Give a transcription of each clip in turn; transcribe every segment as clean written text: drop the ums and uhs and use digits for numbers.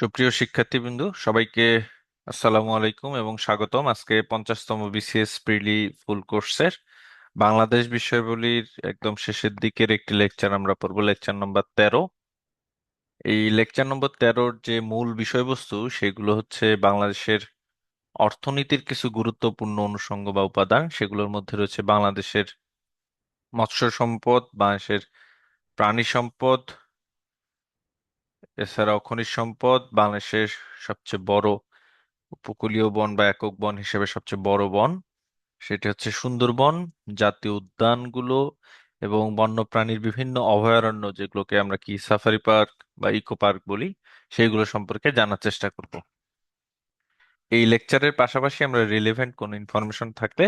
সুপ্রিয় শিক্ষার্থীবৃন্দ, সবাইকে আসসালামু আলাইকুম এবং স্বাগতম আজকে 50তম বিসিএস প্রিলি ফুল কোর্সের বাংলাদেশ বিষয়াবলীর একদম শেষের দিকের একটি লেকচার আমরা পড়ব, লেকচার নম্বর 13। এই লেকচার নম্বর 13-র যে মূল বিষয়বস্তু সেগুলো হচ্ছে বাংলাদেশের অর্থনীতির কিছু গুরুত্বপূর্ণ অনুষঙ্গ বা উপাদান। সেগুলোর মধ্যে রয়েছে বাংলাদেশের মৎস্য সম্পদ, বাংলাদেশের প্রাণী সম্পদ, এছাড়াও খনিজ সম্পদ, বাংলাদেশের সবচেয়ে বড় উপকূলীয় বন বা একক বন হিসেবে সবচেয়ে বড় বন সেটি হচ্ছে সুন্দরবন, জাতীয় উদ্যানগুলো এবং বন্যপ্রাণীর বিভিন্ন অভয়ারণ্য, যেগুলোকে আমরা কি সাফারি পার্ক বা ইকো পার্ক বলি, সেইগুলো সম্পর্কে জানার চেষ্টা করব। এই লেকচারের পাশাপাশি আমরা রিলেভেন্ট কোনো ইনফরমেশন থাকলে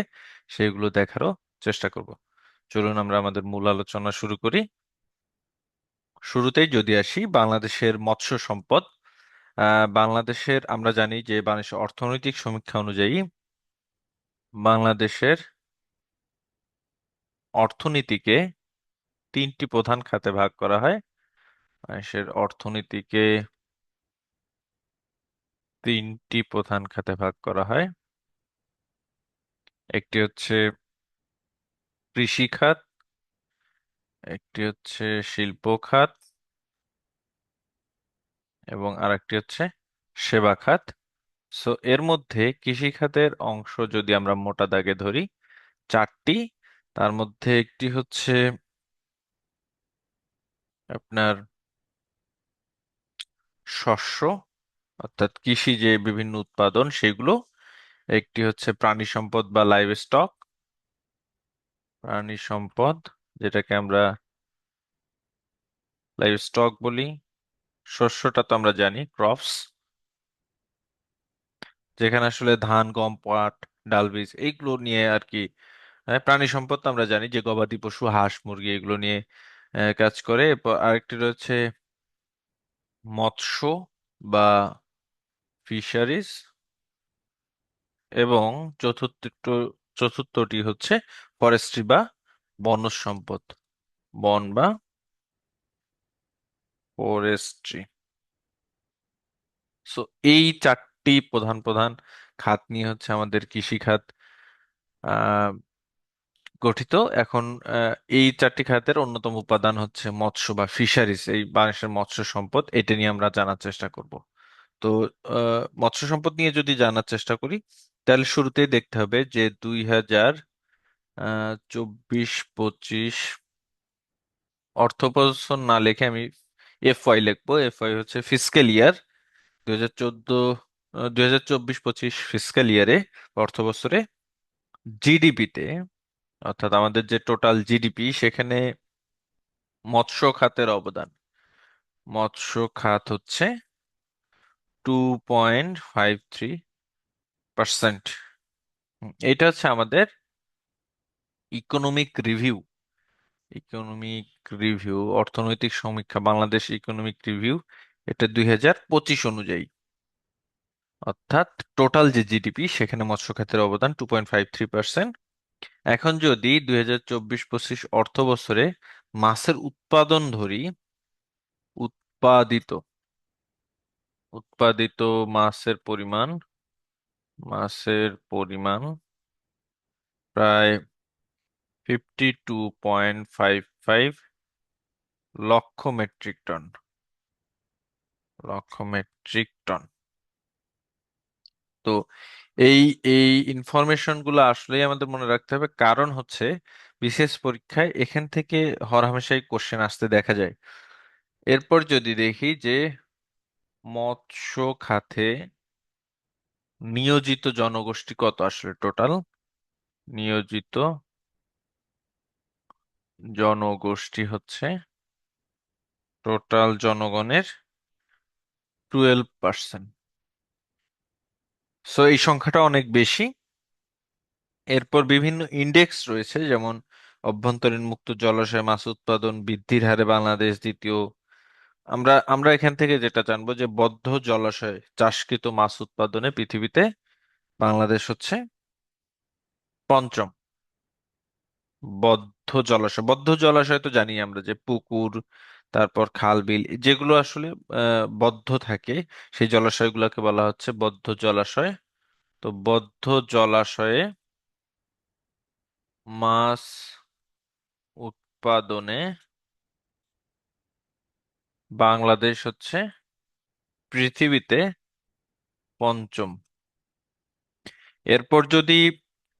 সেগুলো দেখারও চেষ্টা করব। চলুন আমরা আমাদের মূল আলোচনা শুরু করি। শুরুতেই যদি আসি বাংলাদেশের মৎস্য সম্পদ। বাংলাদেশের আমরা জানি যে বাংলাদেশের অর্থনৈতিক সমীক্ষা অনুযায়ী বাংলাদেশের অর্থনীতিকে তিনটি প্রধান খাতে ভাগ করা হয়। বাংলাদেশের অর্থনীতিকে তিনটি প্রধান খাতে ভাগ করা হয়। একটি হচ্ছে কৃষি খাত, একটি হচ্ছে শিল্প খাত এবং আরেকটি হচ্ছে সেবা খাত। সো এর মধ্যে কৃষি খাতের অংশ যদি আমরা মোটা দাগে ধরি চারটি। তার মধ্যে একটি হচ্ছে আপনার শস্য, অর্থাৎ কৃষি যে বিভিন্ন উৎপাদন সেগুলো। একটি হচ্ছে প্রাণী সম্পদ বা লাইভ স্টক, প্রাণী সম্পদ যেটাকে আমরা লাইভ স্টক বলি। শস্যটা তো আমরা জানি ক্রপস, যেখানে আসলে ধান, গম, পাট, ডাল, বীজ এইগুলো নিয়ে আর কি। প্রাণী সম্পদ তো আমরা জানি যে গবাদি পশু, হাঁস, মুরগি এগুলো নিয়ে কাজ করে। এরপর আরেকটি রয়েছে মৎস্য বা ফিশারিজ এবং চতুর্থ চতুর্থটি হচ্ছে ফরেস্ট্রি বা বনজ সম্পদ, বন বা ফরেস্ট্রি। সো এই চারটি প্রধান প্রধান খাত নিয়ে হচ্ছে আমাদের কৃষি খাত আহ, গঠিত। এখন এই চারটি খাতের অন্যতম উপাদান হচ্ছে মৎস্য বা ফিশারিজ, এই বাংলাদেশের মৎস্য সম্পদ, এটা নিয়ে আমরা জানার চেষ্টা করব। তো মৎস্য সম্পদ নিয়ে যদি জানার চেষ্টা করি তাহলে শুরুতেই দেখতে হবে যে 2024-25 অর্থবছর না লিখে আমি এফওয়াই লিখবো। এফওয়াই হচ্ছে ফিসক্যাল ইয়ার 2024-25 ফিসক্যাল ইয়ারে, অর্থ বছরে জিডিপিতে, অর্থাৎ আমাদের যে টোটাল জিডিপি সেখানে মৎস্য খাতের অবদান, মৎস্য খাত হচ্ছে 2.53%। এটা হচ্ছে আমাদের ইকোনমিক রিভিউ, ইকোনমিক রিভিউ অর্থনৈতিক সমীক্ষা, বাংলাদেশ ইকোনমিক রিভিউ, এটা 2025 অনুযায়ী। অর্থাৎ টোটাল যে জিডিপি সেখানে মৎস্য খাতের অবদান 2.53%। এখন যদি 2024-25 অর্থ বছরে মাছের উৎপাদন ধরি, উৎপাদিত উৎপাদিত মাছের পরিমাণ প্রায় 52.55 লক্ষ মেট্রিক টন, লক্ষ মেট্রিক টন। তো এই এই ইনফরমেশন গুলো আসলেই আমাদের মনে রাখতে হবে, কারণ হচ্ছে বিশেষ পরীক্ষায় এখান থেকে হরহামেশাই কোশ্চেন আসতে দেখা যায়। এরপর যদি দেখি যে মৎস্য খাতে নিয়োজিত জনগোষ্ঠী কত, আসলে টোটাল নিয়োজিত জনগোষ্ঠী হচ্ছে টোটাল জনগণের 12%। সো এই সংখ্যাটা অনেক বেশি। এরপর বিভিন্ন ইন্ডেক্স রয়েছে, যেমন অভ্যন্তরীণ মুক্ত জলাশয় মাছ উৎপাদন বৃদ্ধির হারে বাংলাদেশ দ্বিতীয়। আমরা আমরা এখান থেকে যেটা জানবো যে বদ্ধ জলাশয় চাষকৃত মাছ উৎপাদনে পৃথিবীতে বাংলাদেশ হচ্ছে পঞ্চম। বদ্ধ জলাশয় তো জানি আমরা যে পুকুর, তারপর খাল বিল যেগুলো আসলে বদ্ধ থাকে, সেই জলাশয়গুলোকে বলা হচ্ছে বদ্ধ জলাশয়। তো বদ্ধ জলাশয়ে মাছ উৎপাদনে বাংলাদেশ হচ্ছে পৃথিবীতে পঞ্চম। এরপর যদি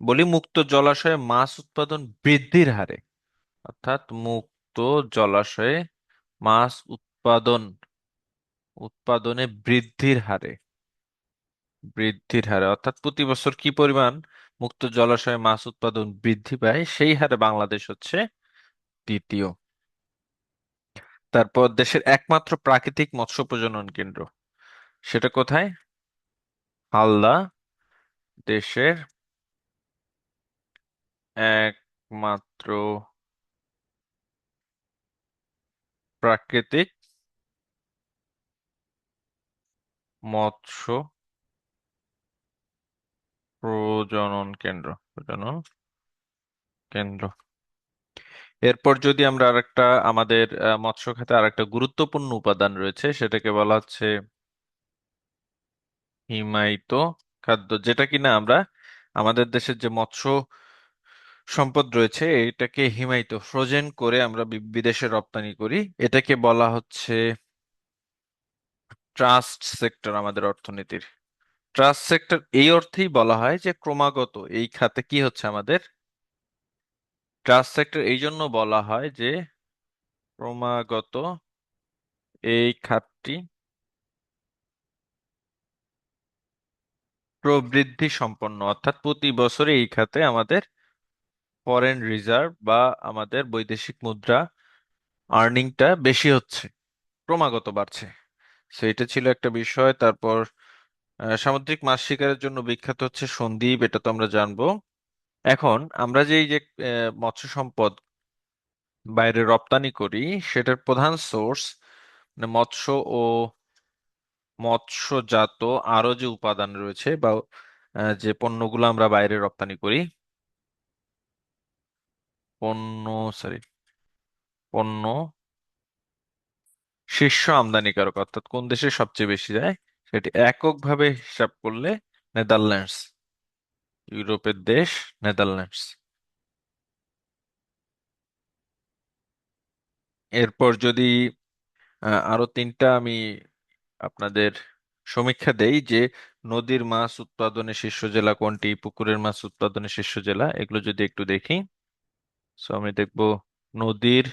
বলি মুক্ত জলাশয়ে মাছ উৎপাদন বৃদ্ধির হারে, অর্থাৎ মুক্ত জলাশয়ে মাছ উৎপাদনে বৃদ্ধির হারে অর্থাৎ প্রতি বছর কি পরিমাণ মুক্ত জলাশয়ে মাছ উৎপাদন বৃদ্ধি পায় সেই হারে বাংলাদেশ হচ্ছে দ্বিতীয়। তারপর দেশের একমাত্র প্রাকৃতিক মৎস্য প্রজনন কেন্দ্র, সেটা কোথায়? হালদা। দেশের একমাত্র প্রাকৃতিক মৎস্য প্রজনন কেন্দ্র। এরপর যদি আমরা আরেকটা আমাদের মৎস্য খাতে আরেকটা গুরুত্বপূর্ণ উপাদান রয়েছে, সেটাকে বলা হচ্ছে হিমায়িত খাদ্য, যেটা কিনা আমরা আমাদের দেশের যে মৎস্য সম্পদ রয়েছে এটাকে হিমায়িত ফ্রোজেন করে আমরা বিদেশে রপ্তানি করি। এটাকে বলা হচ্ছে ট্রাস্ট সেক্টর আমাদের অর্থনীতির। ট্রাস্ট সেক্টর এই অর্থেই বলা হয় যে ক্রমাগত এই খাতে কি হচ্ছে আমাদের, ট্রাস্ট সেক্টর এই জন্য বলা হয় যে ক্রমাগত এই খাতটি প্রবৃদ্ধি সম্পন্ন, অর্থাৎ প্রতি বছরে এই খাতে আমাদের ফরেন রিজার্ভ বা আমাদের বৈদেশিক মুদ্রা আর্নিংটা বেশি হচ্ছে, ক্রমাগত বাড়ছে। সো এটা ছিল একটা বিষয়। তারপর সামুদ্রিক মাছ শিকারের জন্য বিখ্যাত হচ্ছে সন্দ্বীপ, এটা তো আমরা জানবো। এখন আমরা যে এই যে মৎস্য সম্পদ বাইরে রপ্তানি করি, সেটার প্রধান সোর্স মানে মৎস্য ও মৎস্যজাত আরো যে উপাদান রয়েছে বা যে পণ্যগুলো আমরা বাইরে রপ্তানি করি, পণ্য সরি পণ্য শীর্ষ আমদানিকারক অর্থাৎ কোন দেশে সবচেয়ে বেশি যায়, সেটি এককভাবে হিসাব করলে নেদারল্যান্ডস, ইউরোপের দেশ নেদারল্যান্ডস। এরপর যদি আরো তিনটা আমি আপনাদের সমীক্ষা দেই যে নদীর মাছ উৎপাদনে শীর্ষ জেলা কোনটি, পুকুরের মাছ উৎপাদনে শীর্ষ জেলা, এগুলো যদি একটু দেখি। সো আমি দেখব নদীর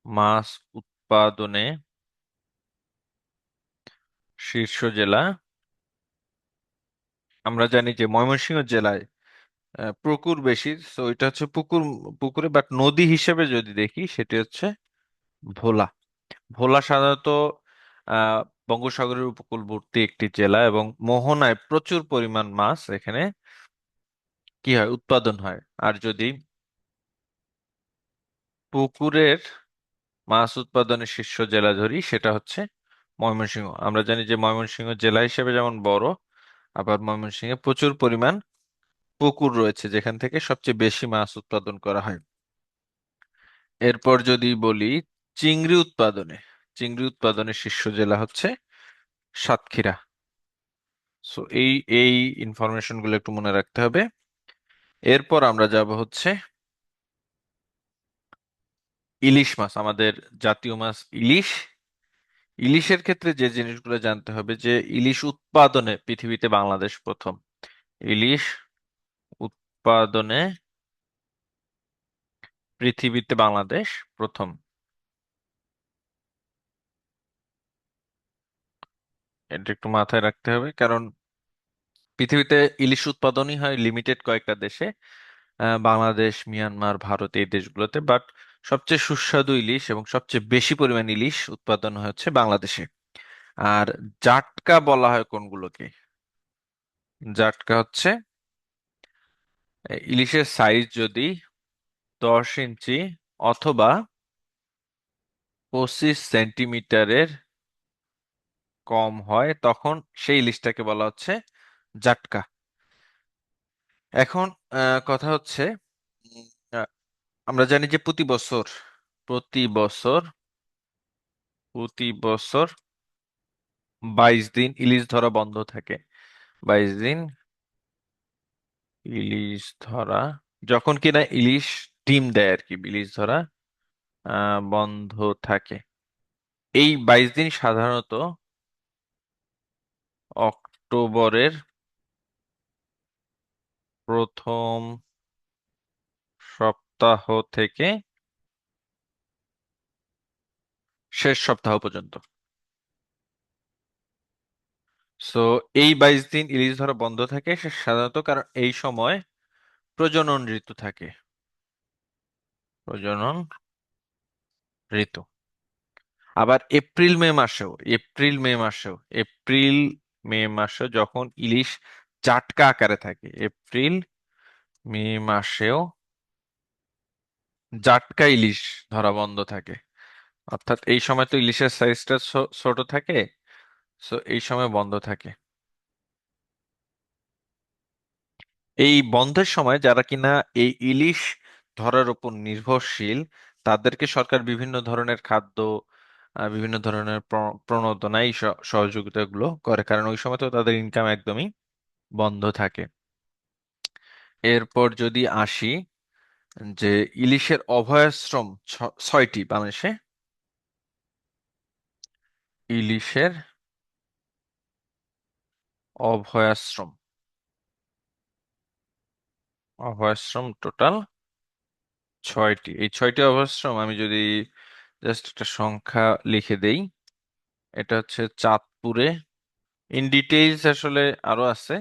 মাছ উৎপাদনে শীর্ষ জেলা। আমরা জানি যে ময়মনসিংহ জেলায় পুকুর বেশি, তো এটা হচ্ছে পুকুরে, বাট নদী হিসেবে যদি দেখি সেটি হচ্ছে ভোলা। ভোলা সাধারণত আহ বঙ্গোপসাগরের উপকূলবর্তী একটি জেলা এবং মোহনায় প্রচুর পরিমাণ মাছ এখানে কি হয়, উৎপাদন হয়। আর যদি পুকুরের মাছ উৎপাদনের শীর্ষ জেলা ধরি সেটা হচ্ছে ময়মনসিংহ। আমরা জানি যে ময়মনসিংহ জেলা হিসেবে যেমন বড়, আবার ময়মনসিংহে প্রচুর পরিমাণ পুকুর রয়েছে যেখান থেকে সবচেয়ে বেশি মাছ উৎপাদন করা হয়। এরপর যদি বলি চিংড়ি উৎপাদনে, চিংড়ি উৎপাদনের শীর্ষ জেলা হচ্ছে সাতক্ষীরা। সো এই এই ইনফরমেশন গুলো একটু মনে রাখতে হবে। এরপর আমরা যাব হচ্ছে ইলিশ মাছ, আমাদের জাতীয় মাছ ইলিশ। ইলিশের ক্ষেত্রে যে জিনিসগুলো জানতে হবে যে ইলিশ উৎপাদনে পৃথিবীতে বাংলাদেশ প্রথম। ইলিশ উৎপাদনে পৃথিবীতে বাংলাদেশ প্রথম, এটা একটু মাথায় রাখতে হবে। কারণ পৃথিবীতে ইলিশ উৎপাদনই হয় লিমিটেড কয়েকটা দেশে, বাংলাদেশ, মিয়ানমার, ভারত, এই দেশগুলোতে, বাট সবচেয়ে সুস্বাদু ইলিশ এবং সবচেয়ে বেশি পরিমাণ ইলিশ উৎপাদন হচ্ছে বাংলাদেশে। আর জাটকা বলা হয় কোনগুলোকে? জাটকা হচ্ছে ইলিশের সাইজ যদি 10 ইঞ্চি অথবা 25 সেন্টিমিটারের কম হয় তখন সেই ইলিশটাকে বলা হচ্ছে জাটকা। এখন কথা হচ্ছে উম, আহ, আমরা জানি যে প্রতি বছর প্রতি বছর 22 দিন ইলিশ ধরা বন্ধ থাকে। 22 দিন ইলিশ ধরা, যখন কিনা ইলিশ ডিম দেয় আর কি, ইলিশ ধরা বন্ধ থাকে। এই 22 দিন সাধারণত অক্টোবরের প্রথম সপ্তাহ থেকে শেষ সপ্তাহ পর্যন্ত। সো এই 22 দিন ইলিশ ধরা বন্ধ থাকে সে সাধারণত, কারণ এই সময় প্রজনন ঋতু থাকে। প্রজনন ঋতু। আবার এপ্রিল মে মাসেও যখন ইলিশ জাটকা আকারে থাকে, এপ্রিল মে মাসেও জাটকা ইলিশ ধরা বন্ধ থাকে। অর্থাৎ এই সময় তো ইলিশের সাইজটা ছোট থাকে, সো এই সময় বন্ধ থাকে। এই বন্ধের সময় যারা কিনা এই ইলিশ ধরার উপর নির্ভরশীল, তাদেরকে সরকার বিভিন্ন ধরনের খাদ্য, বিভিন্ন ধরনের প্রণোদনা, এই সহযোগিতাগুলো করে, কারণ ওই সময় তো তাদের ইনকাম একদমই বন্ধ থাকে। এরপর যদি আসি, যে ইলিশের অভয়াশ্রম 6টি বাংলাদেশে। ইলিশের অভয়াশ্রম অভয়াশ্রম টোটাল 6টি। এই 6টি অভয়াশ্রম আমি যদি জাস্ট একটা সংখ্যা লিখে দেই, এটা হচ্ছে চাঁদপুরে। ইন ডিটেইলস আসলে আরো আছে।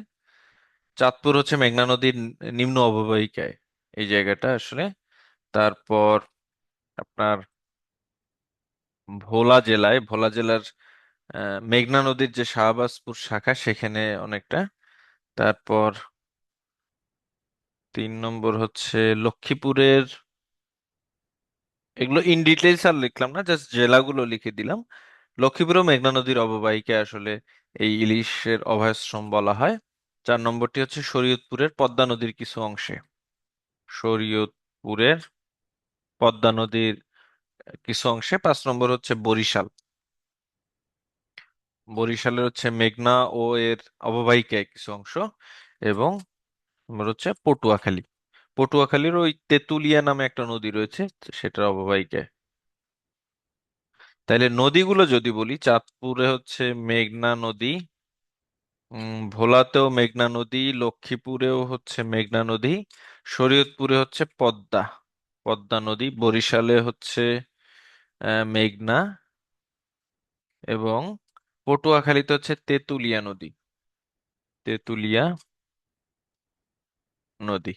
চাঁদপুর হচ্ছে মেঘনা নদীর নিম্ন অববাহিকায় এই জায়গাটা আসলে। তারপর আপনার ভোলা জেলার মেঘনা নদীর যে শাহবাজপুর শাখা, সেখানে অনেকটা। তারপর 3 নম্বর হচ্ছে লক্ষ্মীপুরের। এগুলো ইন ডিটেইলস আর লিখলাম না, জাস্ট জেলাগুলো লিখে দিলাম। লক্ষ্মীপুর ও মেঘনা নদীর অববাহিকায় আসলে এই ইলিশের অভয়াশ্রম বলা হয়। 4 নম্বরটি হচ্ছে শরীয়তপুরের পদ্মা নদীর কিছু অংশে। শরীয়তপুরের পদ্মা নদীর কিছু অংশে। 5 নম্বর হচ্ছে বরিশাল। বরিশালের হচ্ছে মেঘনা ও এর অববাহিকায় কিছু অংশ। এবং নম্বর হচ্ছে পটুয়াখালী। পটুয়াখালীর ওই তেতুলিয়া নামে একটা নদী রয়েছে, সেটার অববাহিকায়। তাইলে নদীগুলো যদি বলি, চাঁদপুরে হচ্ছে মেঘনা নদী, ভোলাতেও মেঘনা নদী, লক্ষ্মীপুরেও হচ্ছে মেঘনা নদী, শরীয়তপুরে হচ্ছে পদ্মা পদ্মা নদী, বরিশালে হচ্ছে মেঘনা, এবং পটুয়াখালীতে হচ্ছে তেতুলিয়া নদী। তেতুলিয়া নদী।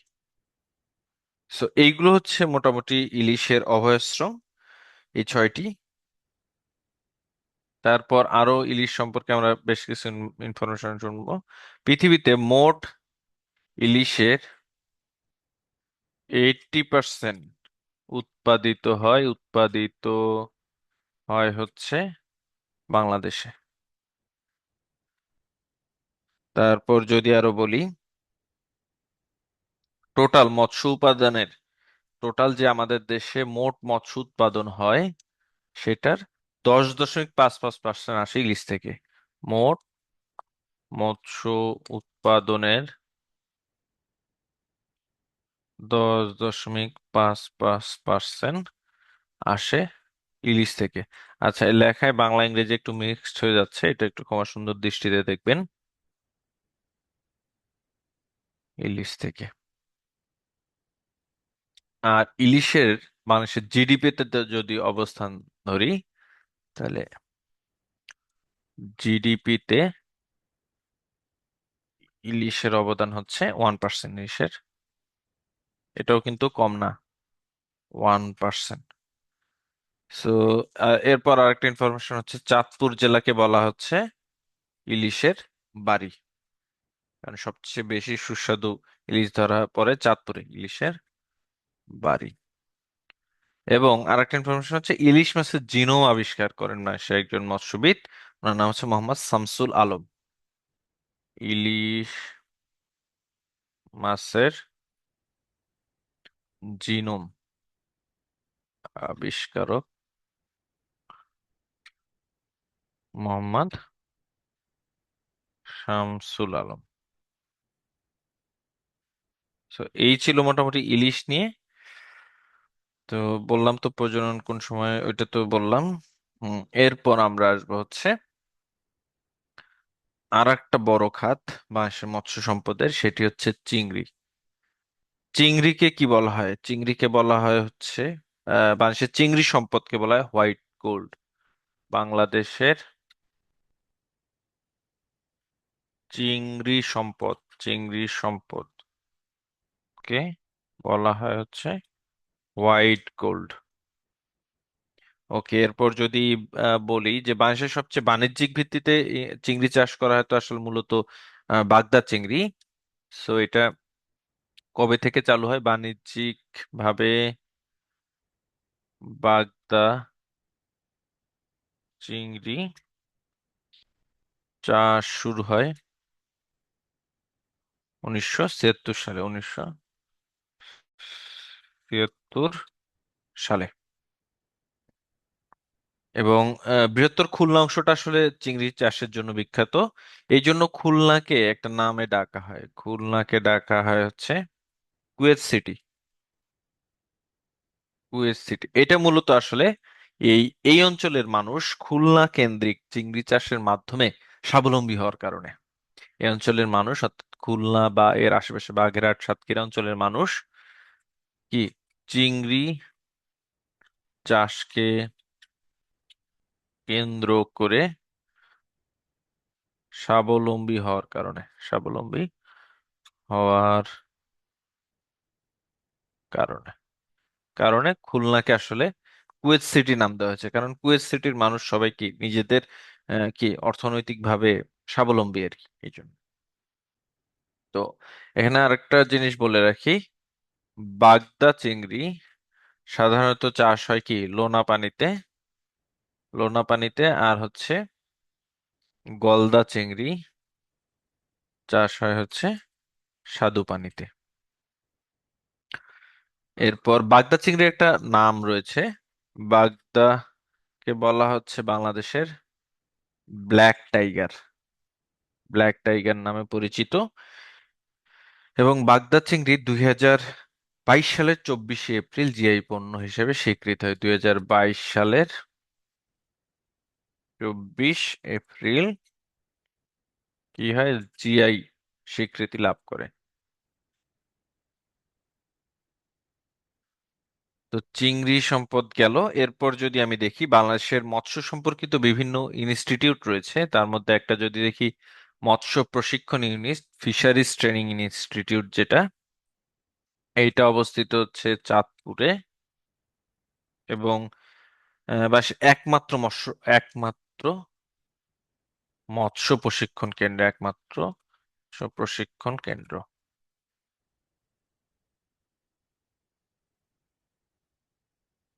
সো এইগুলো হচ্ছে মোটামুটি ইলিশের অভয়াশ্রম, এই 6টি। তারপর আরো ইলিশ সম্পর্কে আমরা বেশ কিছু ইনফরমেশন শুনবো। পৃথিবীতে মোট ইলিশের 80% উৎপাদিত হয় হচ্ছে বাংলাদেশে। তারপর যদি আরো বলি, টোটাল মৎস্য উৎপাদনের, টোটাল যে আমাদের দেশে মোট মৎস্য উৎপাদন হয়, সেটার 10.55% আসে ইলিশ থেকে। মোট মৎস্য উৎপাদনের 10.55% আসে ইলিশ থেকে। আচ্ছা, এই লেখায় বাংলা ইংরেজি একটু মিক্সড হয়ে যাচ্ছে, এটা একটু ক্ষমা সুন্দর দৃষ্টিতে দেখবেন। ইলিশ থেকে। আর ইলিশের বাংলাদেশের জিডিপিতে যদি অবস্থান ধরি, তাহলে জিডিপিতে ইলিশের অবদান হচ্ছে 1%। ইলিশের, এটাও কিন্তু কম না, 1%। সো এরপর আরেকটা ইনফরমেশন হচ্ছে, চাঁদপুর জেলাকে বলা হচ্ছে ইলিশের বাড়ি, কারণ সবচেয়ে বেশি সুস্বাদু ইলিশ ধরা পড়ে চাঁদপুরে, ইলিশের বাড়ি। এবং আরেকটা ইনফরমেশন হচ্ছে, ইলিশ মাছের জিনোম আবিষ্কার করেন সে একজন মৎস্যবিদ, ওনার নাম হচ্ছে মোহাম্মদ শামসুল আলম। ইলিশ মাছের জিনোম আবিষ্কারক মোহাম্মদ শামসুল আলম। তো এই ছিল মোটামুটি ইলিশ নিয়ে। তো বললাম তো প্রজনন কোন সময়, ওইটা তো বললাম। এরপর আমরা আসবো হচ্ছে আর একটা বড় খাত বাংলাদেশের মৎস্য সম্পদের, সেটি হচ্ছে চিংড়ি। চিংড়িকে কি বলা হয়? চিংড়িকে বলা হয় হচ্ছে বাংলাদেশের চিংড়ি সম্পদকে বলা হয় হোয়াইট গোল্ড। বাংলাদেশের চিংড়ি সম্পদ, চিংড়ি সম্পদকে বলা হয় হচ্ছে হোয়াইট গোল্ড। ওকে, এরপর যদি বলি যে বাংলাদেশের সবচেয়ে বাণিজ্যিক ভিত্তিতে চিংড়ি চাষ করা হয়, তো আসলে মূলত বাগদা চিংড়ি। সো এটা কবে থেকে চালু হয় বাণিজ্যিক ভাবে? বাগদা চিংড়ি চাষ শুরু হয় 1976 সালে, 1976 সালে। এবং বৃহত্তর খুলনা অংশটা আসলে চিংড়ি চাষের জন্য বিখ্যাত। এই জন্য খুলনাকে একটা নামে ডাকা হয়, খুলনাকে ডাকা হয় হচ্ছে কুয়েত সিটি। কুয়েত সিটি এটা মূলত আসলে এই এই অঞ্চলের মানুষ খুলনা কেন্দ্রিক চিংড়ি চাষের মাধ্যমে স্বাবলম্বী হওয়ার কারণে, এই অঞ্চলের মানুষ অর্থাৎ খুলনা বা এর আশেপাশে বাগেরহাট সাতক্ষীরা অঞ্চলের মানুষ কি চিংড়ি চাষকে কেন্দ্র করে স্বাবলম্বী হওয়ার কারণে, স্বাবলম্বী হওয়ার কারণে কারণে খুলনাকে আসলে কুয়েত সিটি নাম দেওয়া হয়েছে, কারণ কুয়েত সিটির মানুষ সবাই কি নিজেদের কি অর্থনৈতিক ভাবে স্বাবলম্বী আর কি, এই জন্য। তো এখানে আরেকটা জিনিস বলে রাখি, বাগদা চিংড়ি সাধারণত চাষ হয় কি লোনা পানিতে, লোনা পানিতে, আর হচ্ছে গলদা চিংড়ি চাষ হয় হচ্ছে স্বাদু পানিতে। এরপর বাগদা চিংড়ির একটা নাম রয়েছে, বাগদাকে বলা হচ্ছে বাংলাদেশের ব্ল্যাক টাইগার, ব্ল্যাক টাইগার নামে পরিচিত। এবং বাগদা চিংড়ি 2022 সালের 24শে এপ্রিল জিআই পণ্য হিসেবে স্বীকৃত হয়। 2022 সালের 24 এপ্রিল কি হয়, জিআই স্বীকৃতি লাভ করে। তো চিংড়ি সম্পদ গেল। এরপর যদি আমি দেখি বাংলাদেশের মৎস্য সম্পর্কিত বিভিন্ন ইনস্টিটিউট রয়েছে, তার মধ্যে একটা যদি দেখি মৎস্য প্রশিক্ষণ ইউনিট, ফিশারিজ ট্রেনিং ইনস্টিটিউট যেটা, এইটা অবস্থিত হচ্ছে চাঁদপুরে। এবং বাস একমাত্র একমাত্র মৎস্য প্রশিক্ষণ কেন্দ্র, একমাত্র মৎস্য প্রশিক্ষণ কেন্দ্র।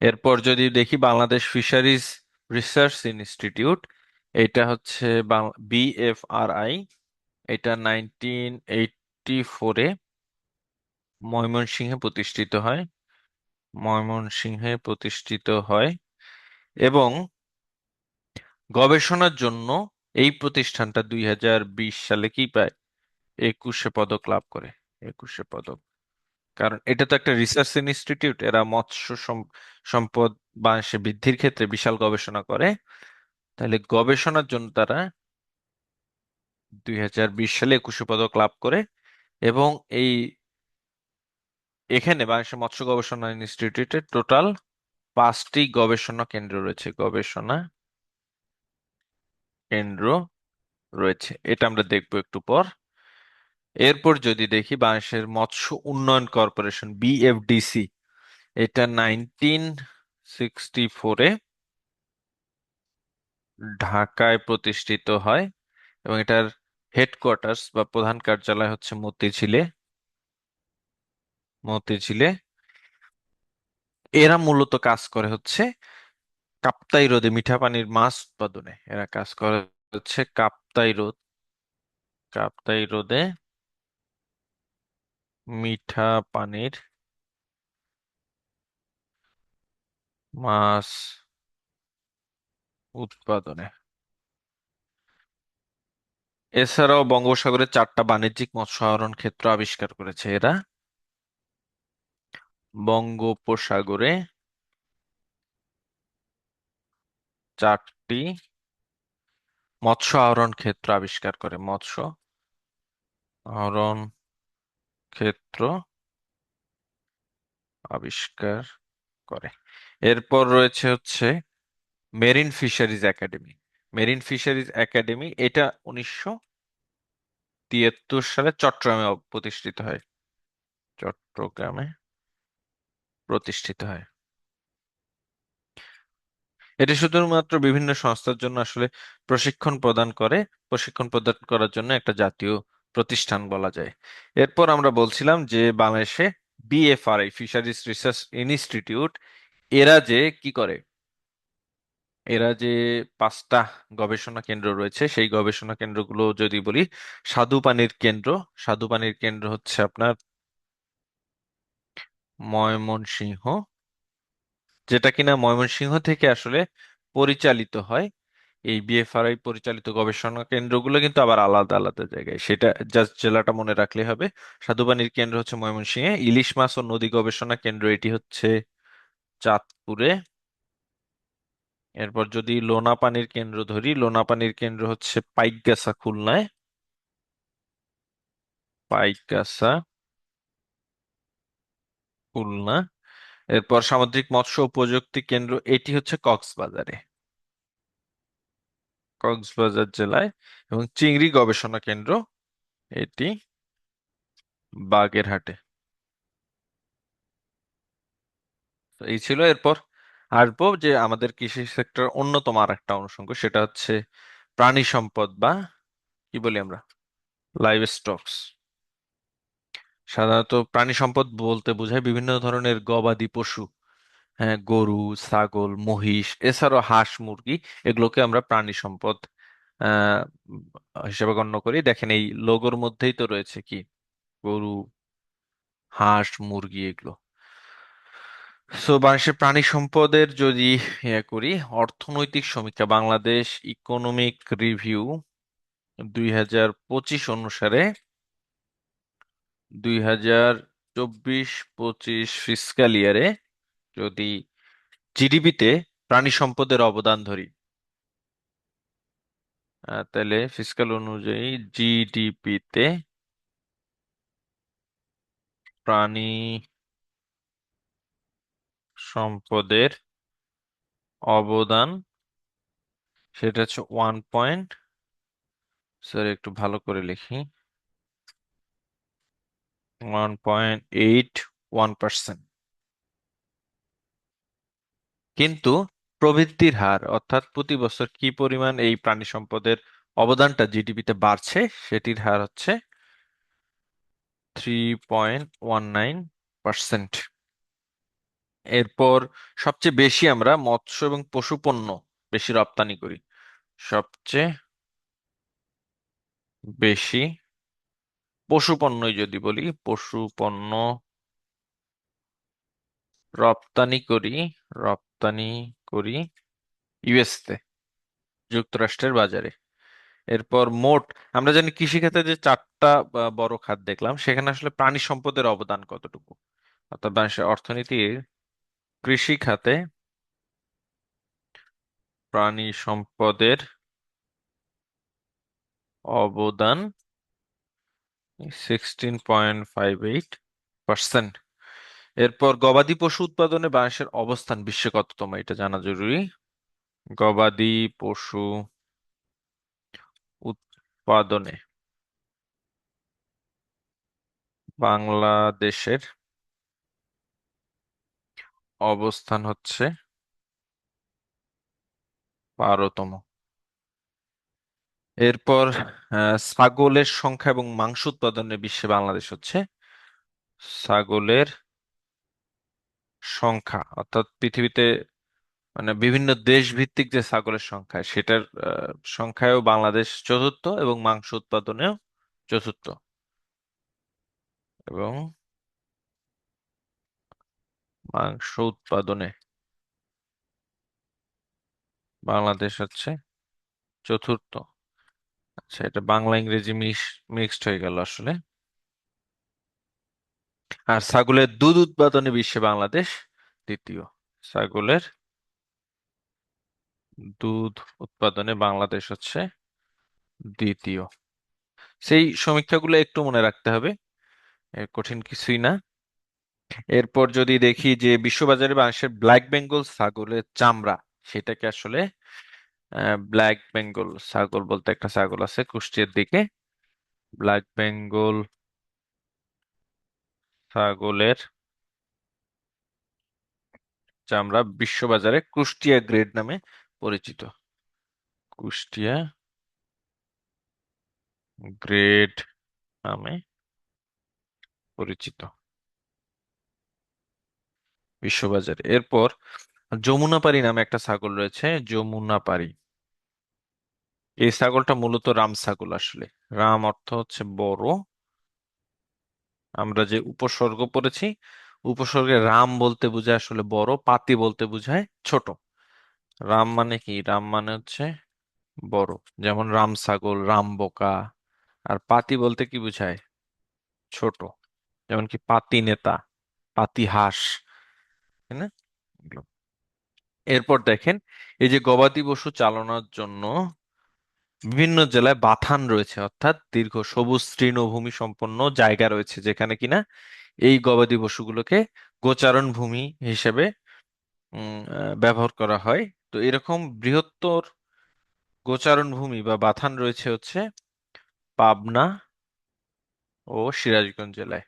এরপর যদি দেখি বাংলাদেশ ফিশারিজ রিসার্চ ইনস্টিটিউট, এটা হচ্ছে BFRI। এটা 1984-এ ময়মনসিংহে প্রতিষ্ঠিত হয়, ময়মনসিংহে প্রতিষ্ঠিত হয়। এবং গবেষণার জন্য এই প্রতিষ্ঠানটা 2020 সালে কি পায়, 21শে পদক লাভ করে, 21শে পদক। কারণ এটা তো একটা রিসার্চ ইনস্টিটিউট, এরা মৎস্য সম্পদ বাংলাদেশে বৃদ্ধির ক্ষেত্রে বিশাল গবেষণা করে। তাহলে গবেষণার জন্য তারা 2020 সালে 21শে পদক লাভ করে। এবং এই এখানে বাংলাদেশের মৎস্য গবেষণা ইনস্টিটিউটে টোটাল 5টি গবেষণা কেন্দ্র রয়েছে, গবেষণা কেন্দ্র রয়েছে। এটা আমরা দেখবো একটু পর। এরপর যদি দেখি বাংলাদেশের মৎস্য উন্নয়ন কর্পোরেশন, BFDC, এটা 1964-এ ঢাকায় প্রতিষ্ঠিত হয়। এবং এটার হেডকোয়ার্টার্স বা প্রধান কার্যালয় হচ্ছে মতিঝিলে, মতিঝিলে। এরা মূলত কাজ করে হচ্ছে কাপ্তাই হ্রদে মিঠা পানির মাছ উৎপাদনে, এরা কাজ করে হচ্ছে কাপ্তাই হ্রদে মিঠা পানির মাছ উৎপাদনে। এছাড়াও বঙ্গোপসাগরে 4টা বাণিজ্যিক মৎস্য আহরণ ক্ষেত্র আবিষ্কার করেছে এরা। বঙ্গোপসাগরে 4টি মৎস্য আহরণ ক্ষেত্র আবিষ্কার করে, মৎস্য আহরণ ক্ষেত্র আবিষ্কার করে। এরপর রয়েছে হচ্ছে marine fisheries academy. Marine fisheries academy এটা 1973 সালে চট্টগ্রামে প্রতিষ্ঠিত হয়। চট্টগ্রামে প্রতিষ্ঠিত হয়। এটি শুধুমাত্র বিভিন্ন সংস্থার জন্য আসলে প্রশিক্ষণ প্রদান করে, প্রশিক্ষণ প্রদান করার জন্য একটা জাতীয় প্রতিষ্ঠান বলা যায়। এরপর আমরা বলছিলাম যে বাংলাদেশে বিএফআরআই, ফিশারিজ রিসার্চ ইনস্টিটিউট, এরা যে কি করে, এরা যে 5টা গবেষণা কেন্দ্র রয়েছে, সেই গবেষণা কেন্দ্রগুলো যদি বলি, স্বাদু পানির কেন্দ্র। স্বাদু পানির কেন্দ্র হচ্ছে আপনার ময়মনসিংহ, যেটা কিনা ময়মনসিংহ থেকে আসলে পরিচালিত হয়। এই বিএফআরআই পরিচালিত গবেষণা কেন্দ্রগুলো কিন্তু আবার আলাদা আলাদা জায়গায়, সেটা জাস্ট জেলাটা মনে রাখলে হবে। স্বাদুপানির কেন্দ্র হচ্ছে ময়মনসিংহে, ইলিশ মাছ ও নদী গবেষণা কেন্দ্র এটি হচ্ছে চাঁদপুরে। এরপর যদি লোনা পানির কেন্দ্র ধরি, লোনা পানির কেন্দ্র হচ্ছে পাইকগাছা, খুলনায়। পাইকগাছা, খুলনা। এরপর সামুদ্রিক মৎস্য ও প্রযুক্তি কেন্দ্র এটি হচ্ছে কক্সবাজারে, কক্সবাজার জেলায়। এবং চিংড়ি গবেষণা কেন্দ্র এটি বাগেরহাটে। তো এই ছিল। এরপর আসবো যে আমাদের কৃষি সেক্টর অন্যতম আর একটা অনুষঙ্গ, সেটা হচ্ছে প্রাণী সম্পদ বা কি বলি আমরা, লাইভ স্টকস। সাধারণত প্রাণী সম্পদ বলতে বোঝায় বিভিন্ন ধরনের গবাদি পশু। হ্যাঁ, গরু, ছাগল, মহিষ, এছাড়াও হাঁস, মুরগি, এগুলোকে আমরা প্রাণী সম্পদ আহ হিসেবে গণ্য করি। দেখেন এই লোগোর মধ্যেই তো রয়েছে কি, গরু, হাঁস, মুরগি, এগুলো। সো বাংলাদেশের প্রাণী সম্পদের যদি করি, অর্থনৈতিক সমীক্ষা, বাংলাদেশ ইকোনমিক রিভিউ 2025 অনুসারে, 2024-25 ফিসক্যাল ইয়ারে যদি জিডিপিতে প্রাণী সম্পদের অবদান ধরি, তাহলে ফিসক্যাল অনুযায়ী জিডিপিতে প্রাণী সম্পদের অবদান, সেটা হচ্ছে 1 পয়েন্ট, স্যার একটু ভালো করে লিখি, 1.81%। কিন্তু প্রবৃদ্ধির হার, অর্থাৎ প্রতি বছর কি পরিমাণ এই প্রাণী সম্পদের অবদানটা জিডিপিতে বাড়ছে, সেটির হার হচ্ছে 3.19%। এরপর সবচেয়ে বেশি আমরা মৎস্য এবং পশু পণ্য বেশি রপ্তানি করি। সবচেয়ে বেশি পশু পণ্যই যদি বলি, পশু পণ্য রপ্তানি করি, রপ্তানি করি ইউএস তে, যুক্তরাষ্ট্রের বাজারে। এরপর মোট, আমরা জানি কৃষিখাতে যে 4টা বড় খাত দেখলাম, সেখানে আসলে প্রাণী সম্পদের অবদান কতটুকু, অর্থাৎ বাংলাদেশের অর্থনীতির কৃষি খাতে প্রাণী সম্পদের অবদান 16.58%। এরপর গবাদি পশু উৎপাদনে বাংলাদেশের অবস্থান বিশ্বে কততম, এটা জানা জরুরি। গবাদি পশু উৎপাদনে বাংলাদেশের অবস্থান হচ্ছে 12তম। এরপর ছাগলের সংখ্যা এবং মাংস উৎপাদনে বিশ্বে বাংলাদেশ হচ্ছে, ছাগলের সংখ্যা অর্থাৎ পৃথিবীতে মানে বিভিন্ন দেশ ভিত্তিক যে ছাগলের সংখ্যা, সেটার সংখ্যায়ও বাংলাদেশ চতুর্থ, এবং মাংস উৎপাদনেও চতুর্থ। এবং মাংস উৎপাদনে বাংলাদেশ হচ্ছে চতুর্থ। আচ্ছা, এটা বাংলা ইংরেজি মিক্সড হয়ে গেল আসলে। আর ছাগলের দুধ উৎপাদনে বিশ্বে বাংলাদেশ দ্বিতীয়। ছাগলের দুধ উৎপাদনে বাংলাদেশ হচ্ছে দ্বিতীয়। সেই সমীক্ষাগুলো একটু মনে রাখতে হবে, এর কঠিন কিছুই না। এরপর যদি দেখি যে বিশ্ববাজারে বাংলাদেশের ব্ল্যাক বেঙ্গল ছাগলের চামড়া, সেটাকে আসলে ব্ল্যাক বেঙ্গল ছাগল বলতে একটা ছাগল আছে কুষ্টিয়ার দিকে, ব্ল্যাক বেঙ্গল ছাগলের চামড়া বিশ্ববাজারে কুষ্টিয়া গ্রেড নামে পরিচিত। কুষ্টিয়া গ্রেড নামে পরিচিত বিশ্ববাজারে। এরপর যমুনাপারি নামে একটা ছাগল রয়েছে, যমুনাপারি। এই ছাগলটা মূলত রাম ছাগল আসলে। রাম অর্থ হচ্ছে বড়। আমরা যে উপসর্গ পড়েছি, উপসর্গে রাম বলতে বোঝায় আসলে বড়, পাতি বলতে বোঝায় ছোট। রাম মানে কি? রাম মানে হচ্ছে বড়। যেমন রাম ছাগল, রাম বোকা। আর পাতি বলতে কি বোঝায়? ছোট। যেমন কি পাতি নেতা, পাতি হাঁস, তাই না? এগুলো। এরপর দেখেন, এই যে গবাদি পশু চালানোর জন্য বিভিন্ন জেলায় বাথান রয়েছে, অর্থাৎ দীর্ঘ সবুজ তৃণভূমি সম্পন্ন জায়গা রয়েছে, যেখানে কিনা এই গবাদি পশুগুলোকে গোচারণ ভূমি হিসেবে ব্যবহার করা হয়। তো এরকম বৃহত্তর গোচারণ ভূমি বা বাথান রয়েছে হচ্ছে পাবনা ও সিরাজগঞ্জ জেলায়।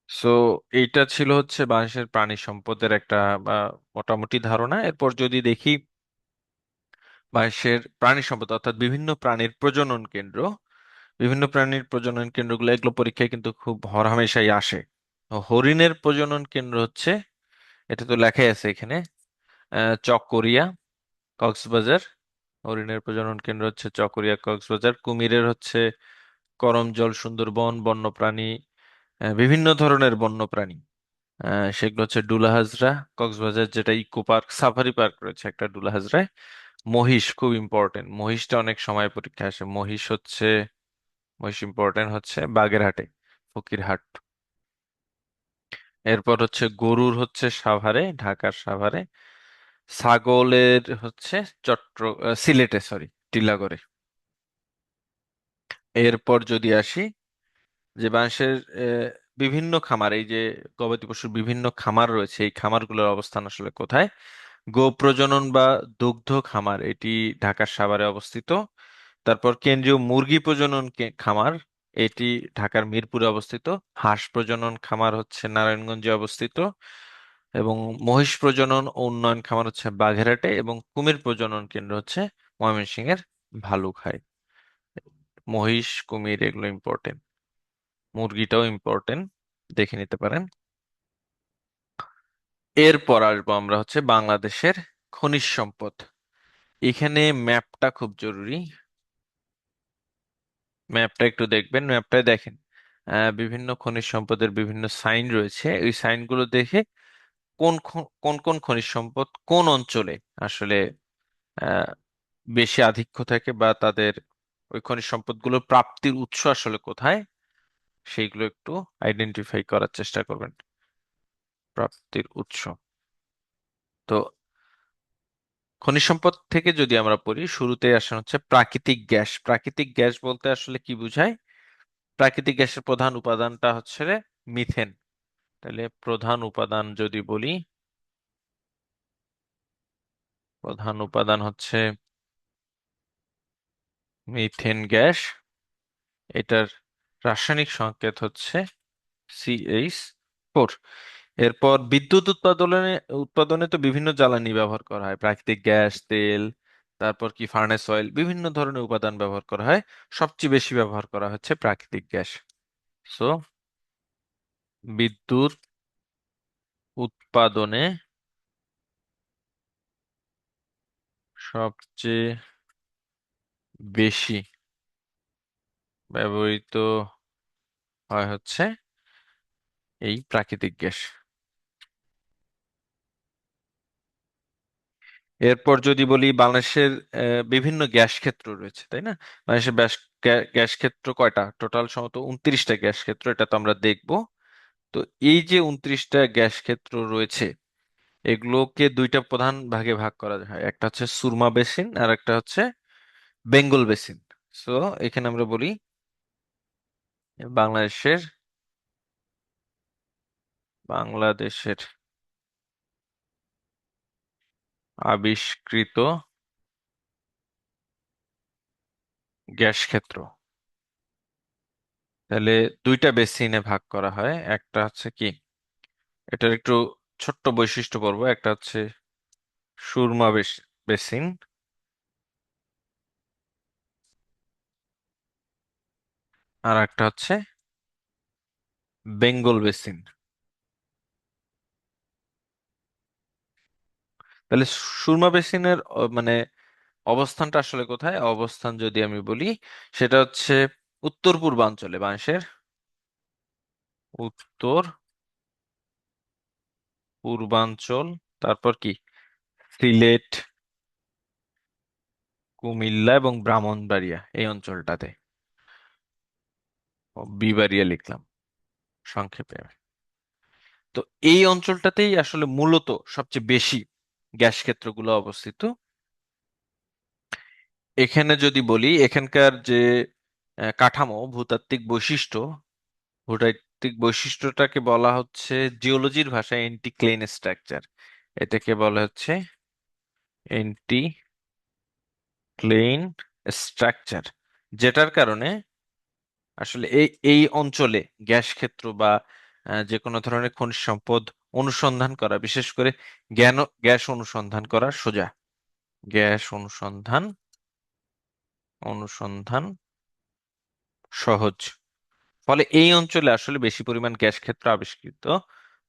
সো এইটা ছিল হচ্ছে বাংলাদেশের প্রাণী সম্পদের একটা বা, মোটামুটি ধারণা। এরপর যদি দেখি বাংলাদেশের প্রাণী সম্পদ অর্থাৎ বিভিন্ন প্রাণীর প্রজনন কেন্দ্র, বিভিন্ন প্রাণীর প্রজনন কেন্দ্রগুলো এগুলো পরীক্ষায় কিন্তু খুব হরহামেশাই আসে। হরিণের প্রজনন কেন্দ্র হচ্ছে, এটা তো লেখাই আছে এখানে, চকরিয়া, কক্সবাজার। হরিণের প্রজনন কেন্দ্র হচ্ছে চকরিয়া, কক্সবাজার। কুমিরের হচ্ছে করমজল, সুন্দরবন। বন্যপ্রাণী, বিভিন্ন ধরনের বন্যপ্রাণী, সেগুলো হচ্ছে ডুলাহাজরা, কক্সবাজার যেটা ইকো পার্ক, সাফারি পার্ক রয়েছে একটা ডুলাহাজরায়। মহিষ খুব ইম্পর্টেন্ট, মহিষটা অনেক সময় পরীক্ষা আসে। মহিষ ইম্পর্টেন্ট হচ্ছে বাগেরহাটে, ফকিরহাট। এরপর হচ্ছে গরুর হচ্ছে সাভারে, ঢাকার সাভারে। ছাগলের হচ্ছে সিলেটে, সরি, টিলাগড়ে। এরপর যদি আসি যে বাংলাদেশের বিভিন্ন খামার, এই যে গবাদি পশুর বিভিন্ন খামার রয়েছে, এই খামারগুলোর অবস্থান আসলে কোথায়? গো প্রজনন বা দুগ্ধ খামার, এটি ঢাকার সাভারে অবস্থিত। তারপর কেন্দ্রীয় মুরগি প্রজনন খামার, এটি ঢাকার মিরপুরে অবস্থিত। হাঁস প্রজনন খামার হচ্ছে নারায়ণগঞ্জে অবস্থিত। এবং মহিষ প্রজনন ও উন্নয়ন খামার হচ্ছে বাগেরহাটে। এবং কুমির প্রজনন কেন্দ্র হচ্ছে ময়মনসিংহের ভালুখায়। মহিষ, কুমির এগুলো ইম্পর্টেন্ট। মুরগিটাও ইম্পর্টেন্ট, দেখে নিতে পারেন। এরপর আসবো আমরা হচ্ছে বাংলাদেশের খনিজ সম্পদ। এখানে ম্যাপটা খুব জরুরি। ম্যাপটা একটু দেখবেন, ম্যাপটায় দেখেন বিভিন্ন খনিজ সম্পদের বিভিন্ন সাইন রয়েছে। ওই সাইনগুলো দেখে কোন কোন খনিজ সম্পদ কোন অঞ্চলে আসলে আহ, বেশি আধিক্য থাকে, বা তাদের ওই খনিজ সম্পদগুলোর প্রাপ্তির উৎস আসলে কোথায়, সেইগুলো একটু আইডেন্টিফাই করার চেষ্টা করবেন। প্রাপ্তির উৎস। তো খনিজ সম্পদ থেকে যদি আমরা পড়ি, শুরুতে আসা হচ্ছে প্রাকৃতিক গ্যাস। প্রাকৃতিক গ্যাস বলতে আসলে কি বোঝায়? প্রাকৃতিক গ্যাসের প্রধান উপাদানটা হচ্ছে মিথেন। তাহলে প্রধান উপাদান যদি বলি, প্রধান উপাদান হচ্ছে মিথেন গ্যাস। এটার রাসায়নিক সংকেত হচ্ছে CH4। এরপর বিদ্যুৎ উৎপাদনে উৎপাদনে তো বিভিন্ন জ্বালানি ব্যবহার করা হয়, প্রাকৃতিক গ্যাস, তেল, তারপর কি ফার্নেস অয়েল, বিভিন্ন ধরনের উপাদান ব্যবহার করা হয়। সবচেয়ে বেশি ব্যবহার করা হচ্ছে প্রাকৃতিক গ্যাস। সো বিদ্যুৎ উৎপাদনে সবচেয়ে বেশি ব্যবহৃত হয় হচ্ছে এই প্রাকৃতিক গ্যাস। এরপর যদি বলি বাংলাদেশের বিভিন্ন গ্যাস ক্ষেত্র রয়েছে, তাই না? বাংলাদেশের গ্যাস ক্ষেত্র কয়টা? টোটাল সম্ভবত 29টা গ্যাস ক্ষেত্র, এটা তো আমরা দেখবো। তো এই যে 29টা গ্যাস ক্ষেত্র রয়েছে, এগুলোকে দুইটা প্রধান ভাগে ভাগ করা হয়। একটা হচ্ছে সুরমা বেসিন আর একটা হচ্ছে বেঙ্গল বেসিন। সো এখানে আমরা বলি বাংলাদেশের বাংলাদেশের আবিষ্কৃত গ্যাস ক্ষেত্র, তাহলে দুইটা বেসিনে ভাগ করা হয়। একটা হচ্ছে কি, এটার একটু ছোট্ট বৈশিষ্ট্য বলবো। একটা হচ্ছে সুরমা বেসিন, আর একটা হচ্ছে বেঙ্গল বেসিন। তাহলে সুরমা বেসিনের মানে অবস্থানটা আসলে কোথায়? অবস্থান যদি আমি বলি, সেটা হচ্ছে উত্তর পূর্বাঞ্চলে, বাংলাদেশের উত্তর পূর্বাঞ্চল। তারপর কি, সিলেট, কুমিল্লা এবং ব্রাহ্মণবাড়িয়া, এই অঞ্চলটাতে। বিবাড়িয়া লিখলাম সংক্ষেপে। তো এই অঞ্চলটাতেই আসলে মূলত সবচেয়ে বেশি গ্যাস ক্ষেত্রগুলো অবস্থিত। এখানে যদি বলি, এখানকার যে কাঠামো, ভূতাত্ত্বিক বৈশিষ্ট্যটাকে বলা হচ্ছে জিওলজির ভাষায় এন্টিক্লেইন স্ট্রাকচার। এটাকে বলা হচ্ছে এন্টিক্লেইন স্ট্রাকচার, যেটার কারণে আসলে এই এই অঞ্চলে গ্যাস ক্ষেত্র বা যে কোনো ধরনের খনিজ সম্পদ অনুসন্ধান করা, বিশেষ করে গ্যাস অনুসন্ধান করা সোজা। গ্যাস অনুসন্ধান সহজ। ফলে এই অঞ্চলে আসলে বেশি পরিমাণ গ্যাস ক্ষেত্র আবিষ্কৃত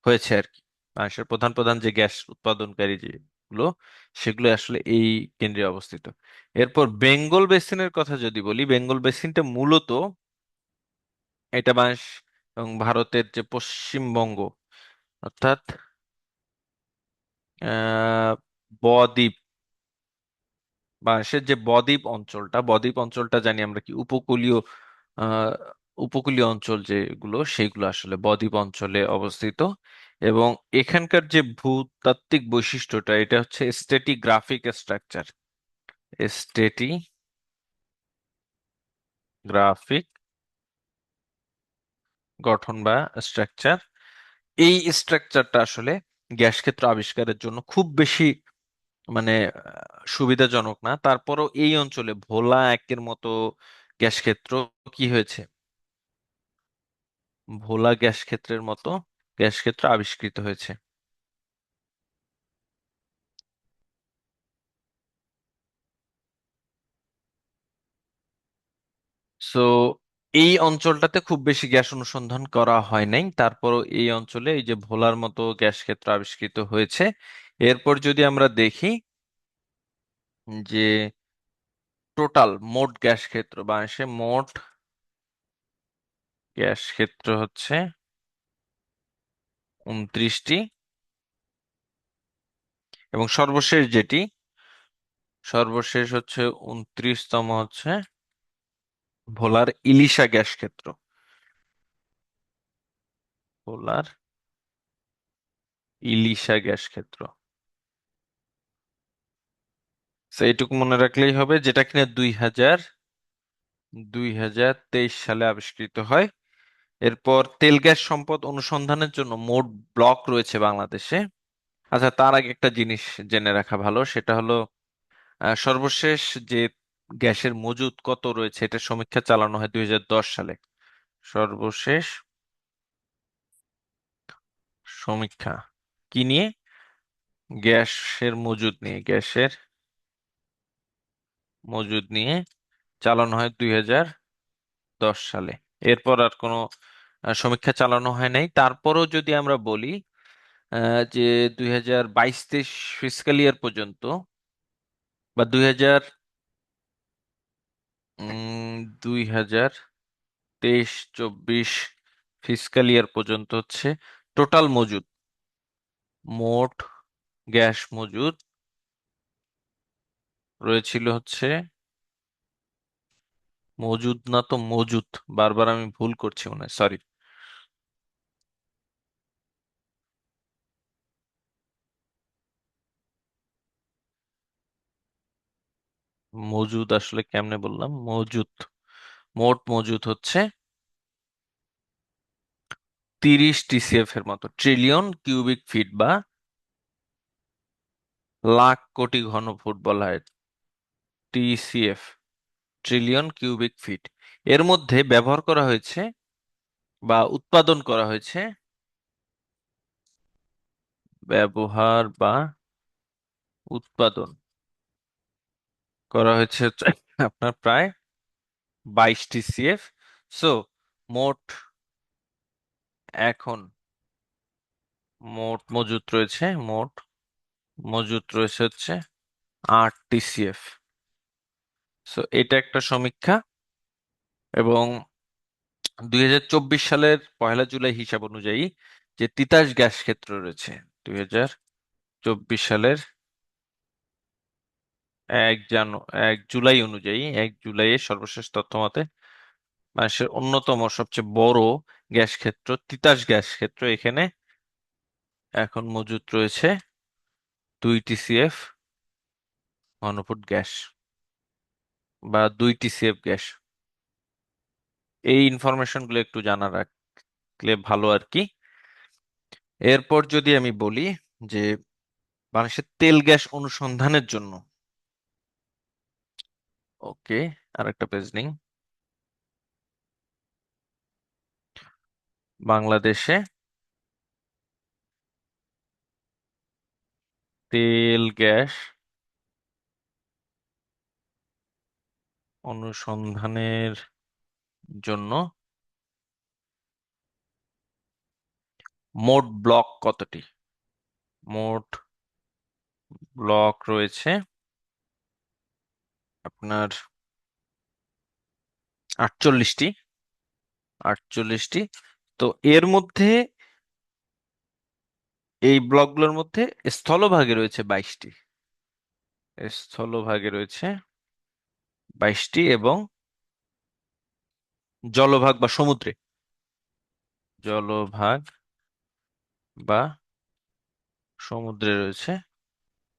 হয়েছে আর কি। বাংলাদেশের প্রধান প্রধান যে গ্যাস উৎপাদনকারী যেগুলো, সেগুলো আসলে এই কেন্দ্রে অবস্থিত। এরপর বেঙ্গল বেসিনের কথা যদি বলি, বেঙ্গল বেসিনটা মূলত এটা বাংলাদেশ এবং ভারতের যে পশ্চিমবঙ্গ, অর্থাৎ আহ বদ্বীপ, বাংলাদেশের যে বদ্বীপ অঞ্চলটা জানি আমরা কি আহ উপকূলীয় অঞ্চল যেগুলো, সেগুলো আসলে বদ্বীপ অঞ্চলে অবস্থিত। এবং এখানকার যে ভূতাত্ত্বিক বৈশিষ্ট্যটা, এটা হচ্ছে স্ট্রেটিগ্রাফিক স্ট্রাকচার। স্ট্রেটিগ্রাফিক গঠন বা স্ট্রাকচার। এই স্ট্রাকচারটা আসলে গ্যাস ক্ষেত্র আবিষ্কারের জন্য খুব বেশি মানে সুবিধাজনক না। তারপরও এই অঞ্চলে ভোলা একের মতো গ্যাস ক্ষেত্র কি হয়েছে, ভোলা গ্যাস ক্ষেত্রের মতো গ্যাস ক্ষেত্র আবিষ্কৃত হয়েছে। সো এই অঞ্চলটাতে খুব বেশি গ্যাস অনুসন্ধান করা হয় নাই, তারপরও এই অঞ্চলে এই যে ভোলার মতো গ্যাস ক্ষেত্র আবিষ্কৃত হয়েছে। এরপর যদি আমরা দেখি যে টোটাল মোট গ্যাস ক্ষেত্র, বাংলাদেশে মোট গ্যাস ক্ষেত্র হচ্ছে 29টি। এবং সর্বশেষ হচ্ছে 29তম হচ্ছে ভোলার ইলিশা গ্যাস ক্ষেত্র। ভোলার ইলিশা গ্যাস ক্ষেত্র। তো এইটুকু মনে রাখলেই হবে, যেটা কিনা 2023 সালে আবিষ্কৃত হয়। এরপর তেল গ্যাস সম্পদ অনুসন্ধানের জন্য মোট ব্লক রয়েছে বাংলাদেশে। আচ্ছা, তার আগে একটা জিনিস জেনে রাখা ভালো, সেটা হলো সর্বশেষ যে গ্যাসের মজুদ কত রয়েছে, এটা সমীক্ষা চালানো হয় 2010 সালে। সর্বশেষ সমীক্ষা কি নিয়ে? গ্যাসের মজুদ নিয়ে চালানো হয় 2010 সালে। এরপর আর কোনো সমীক্ষা চালানো হয় নাই। তারপরও যদি আমরা বলি যে 2022-23 ফিসকাল ইয়ার পর্যন্ত, বা 2023-24 ফিসকাল ইয়ার পর্যন্ত হচ্ছে টোটাল মোট গ্যাস মজুদ রয়েছিল হচ্ছে মজুদ, না তো মজুদ, বারবার আমি ভুল করছি মনে হয়, সরি। মজুদ আসলে কেমনে বললাম, মজুদ, মোট মজুদ হচ্ছে 30 TCF এর মতো, ট্রিলিয়ন কিউবিক ফিট বা লাখ কোটি ঘন ফুট বলা হয়। TCF, trillion cubic feet. এর মধ্যে ব্যবহার করা হয়েছে বা উৎপাদন করা হয়েছে, ব্যবহার বা উৎপাদন করা হয়েছে হচ্ছে আপনার প্রায় 22 TCF। সো মোট, এখন মোট মজুত রয়েছে, মোট মজুত রয়েছে হচ্ছে 8 TCF। সো এটা একটা সমীক্ষা। এবং 2024 সালের 1লা জুলাই হিসাব অনুযায়ী যে তিতাস গ্যাস ক্ষেত্র রয়েছে, 2024 সালের 1 জুলাই অনুযায়ী, 1 জুলাইয়ের সর্বশেষ তথ্য মতে বাংলাদেশের অন্যতম সবচেয়ে বড় গ্যাস ক্ষেত্র, তিতাস গ্যাস ক্ষেত্র, এখানে এখন মজুত রয়েছে 2 TCF ঘনফুট গ্যাস বা 2 TCF গ্যাস। এই ইনফরমেশন গুলো একটু জানা রাখলে ভালো আর কি। এরপর যদি আমি বলি যে বাংলাদেশের তেল গ্যাস অনুসন্ধানের জন্য, ওকে, আরেকটা পেজ নেই। বাংলাদেশে তেল গ্যাস অনুসন্ধানের জন্য মোট ব্লক কতটি? মোট ব্লক রয়েছে আপনার 48টি। 48টি। তো এর মধ্যে, এই ব্লকগুলোর মধ্যে স্থলভাগে রয়েছে 22টি। স্থলভাগে রয়েছে 22টি এবং জলভাগ বা সমুদ্রে, জলভাগ বা সমুদ্রে রয়েছে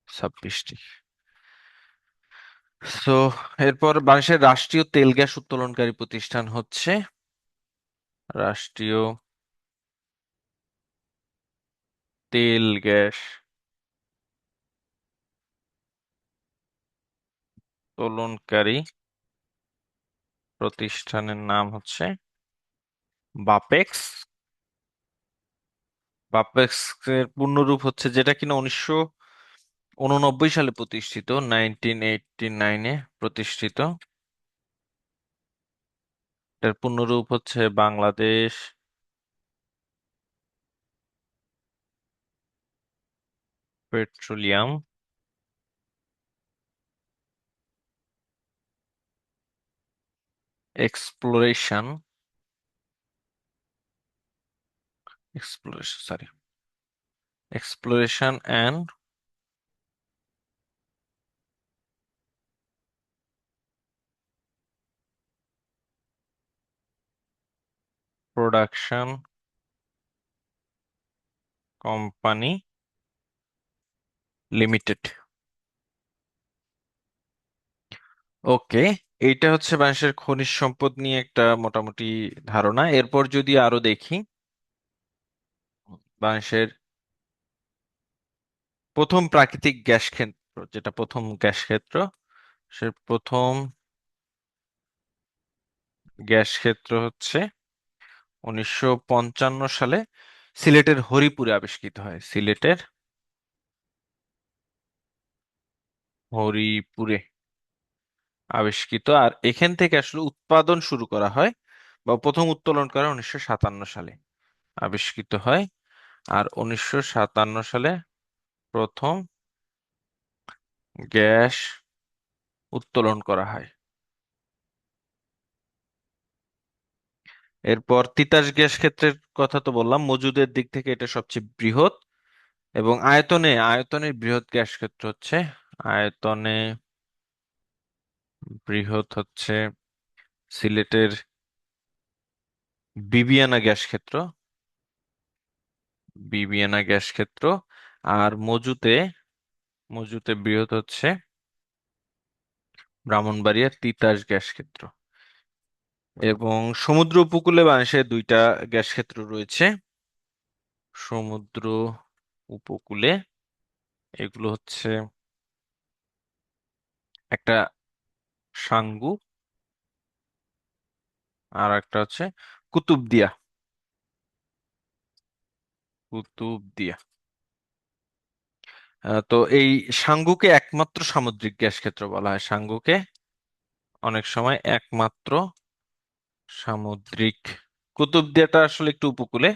26টি। তো এরপর বাংলাদেশের রাষ্ট্রীয় তেল গ্যাস উত্তোলনকারী প্রতিষ্ঠান হচ্ছে রাষ্ট্রীয় তেল গ্যাস উত্তোলনকারী প্রতিষ্ঠানের নাম হচ্ছে বাপেক্স। বাপেক্স এর পূর্ণরূপ হচ্ছে, যেটা কিনা 1989 সালে প্রতিষ্ঠিত, 1989-এ প্রতিষ্ঠিত। এর পূর্ণরূপ হচ্ছে Bangladesh petroleum exploration, sorry, exploration and production company limited. Okay, এইটা হচ্ছে বাংলাদেশের খনিজ সম্পদ নিয়ে একটা মোটামুটি ধারণা। এরপর যদি আরো দেখি, বাংলাদেশের প্রথম প্রাকৃতিক গ্যাস ক্ষেত্র, যেটা প্রথম গ্যাস ক্ষেত্র, সে প্রথম গ্যাস ক্ষেত্র হচ্ছে 1955 সালে সিলেটের হরিপুরে আবিষ্কৃত হয়। সিলেটের হরিপুরে আবিষ্কৃত, আর এখান থেকে আসলে উৎপাদন শুরু করা হয় বা প্রথম উত্তোলন করা 1957 সালে আবিষ্কৃত হয়। আর 1957 সালে প্রথম গ্যাস উত্তোলন করা হয়। এরপর তিতাস গ্যাস ক্ষেত্রের কথা তো বললাম, মজুদের দিক থেকে এটা সবচেয়ে বৃহৎ এবং আয়তনে, আয়তনে বৃহৎ গ্যাস ক্ষেত্র হচ্ছে, আয়তনে বৃহৎ হচ্ছে সিলেটের বিবিয়ানা গ্যাস ক্ষেত্র। বিবিয়ানা গ্যাস ক্ষেত্র। আর মজুতে বৃহৎ হচ্ছে ব্রাহ্মণবাড়িয়ার তিতাস গ্যাস ক্ষেত্র। এবং সমুদ্র উপকূলে বাংলাদেশে দুইটা গ্যাস ক্ষেত্র রয়েছে। সমুদ্র উপকূলে এগুলো হচ্ছে একটা সাঙ্গু, আর একটা হচ্ছে কুতুবদিয়া। কুতুবদিয়া। তো এই সাঙ্গুকে একমাত্র সামুদ্রিক গ্যাস ক্ষেত্র বলা হয়। সাঙ্গুকে অনেক সময় একমাত্র সামুদ্রিক, কুতুবদিয়াটা আসলে একটু উপকূলে।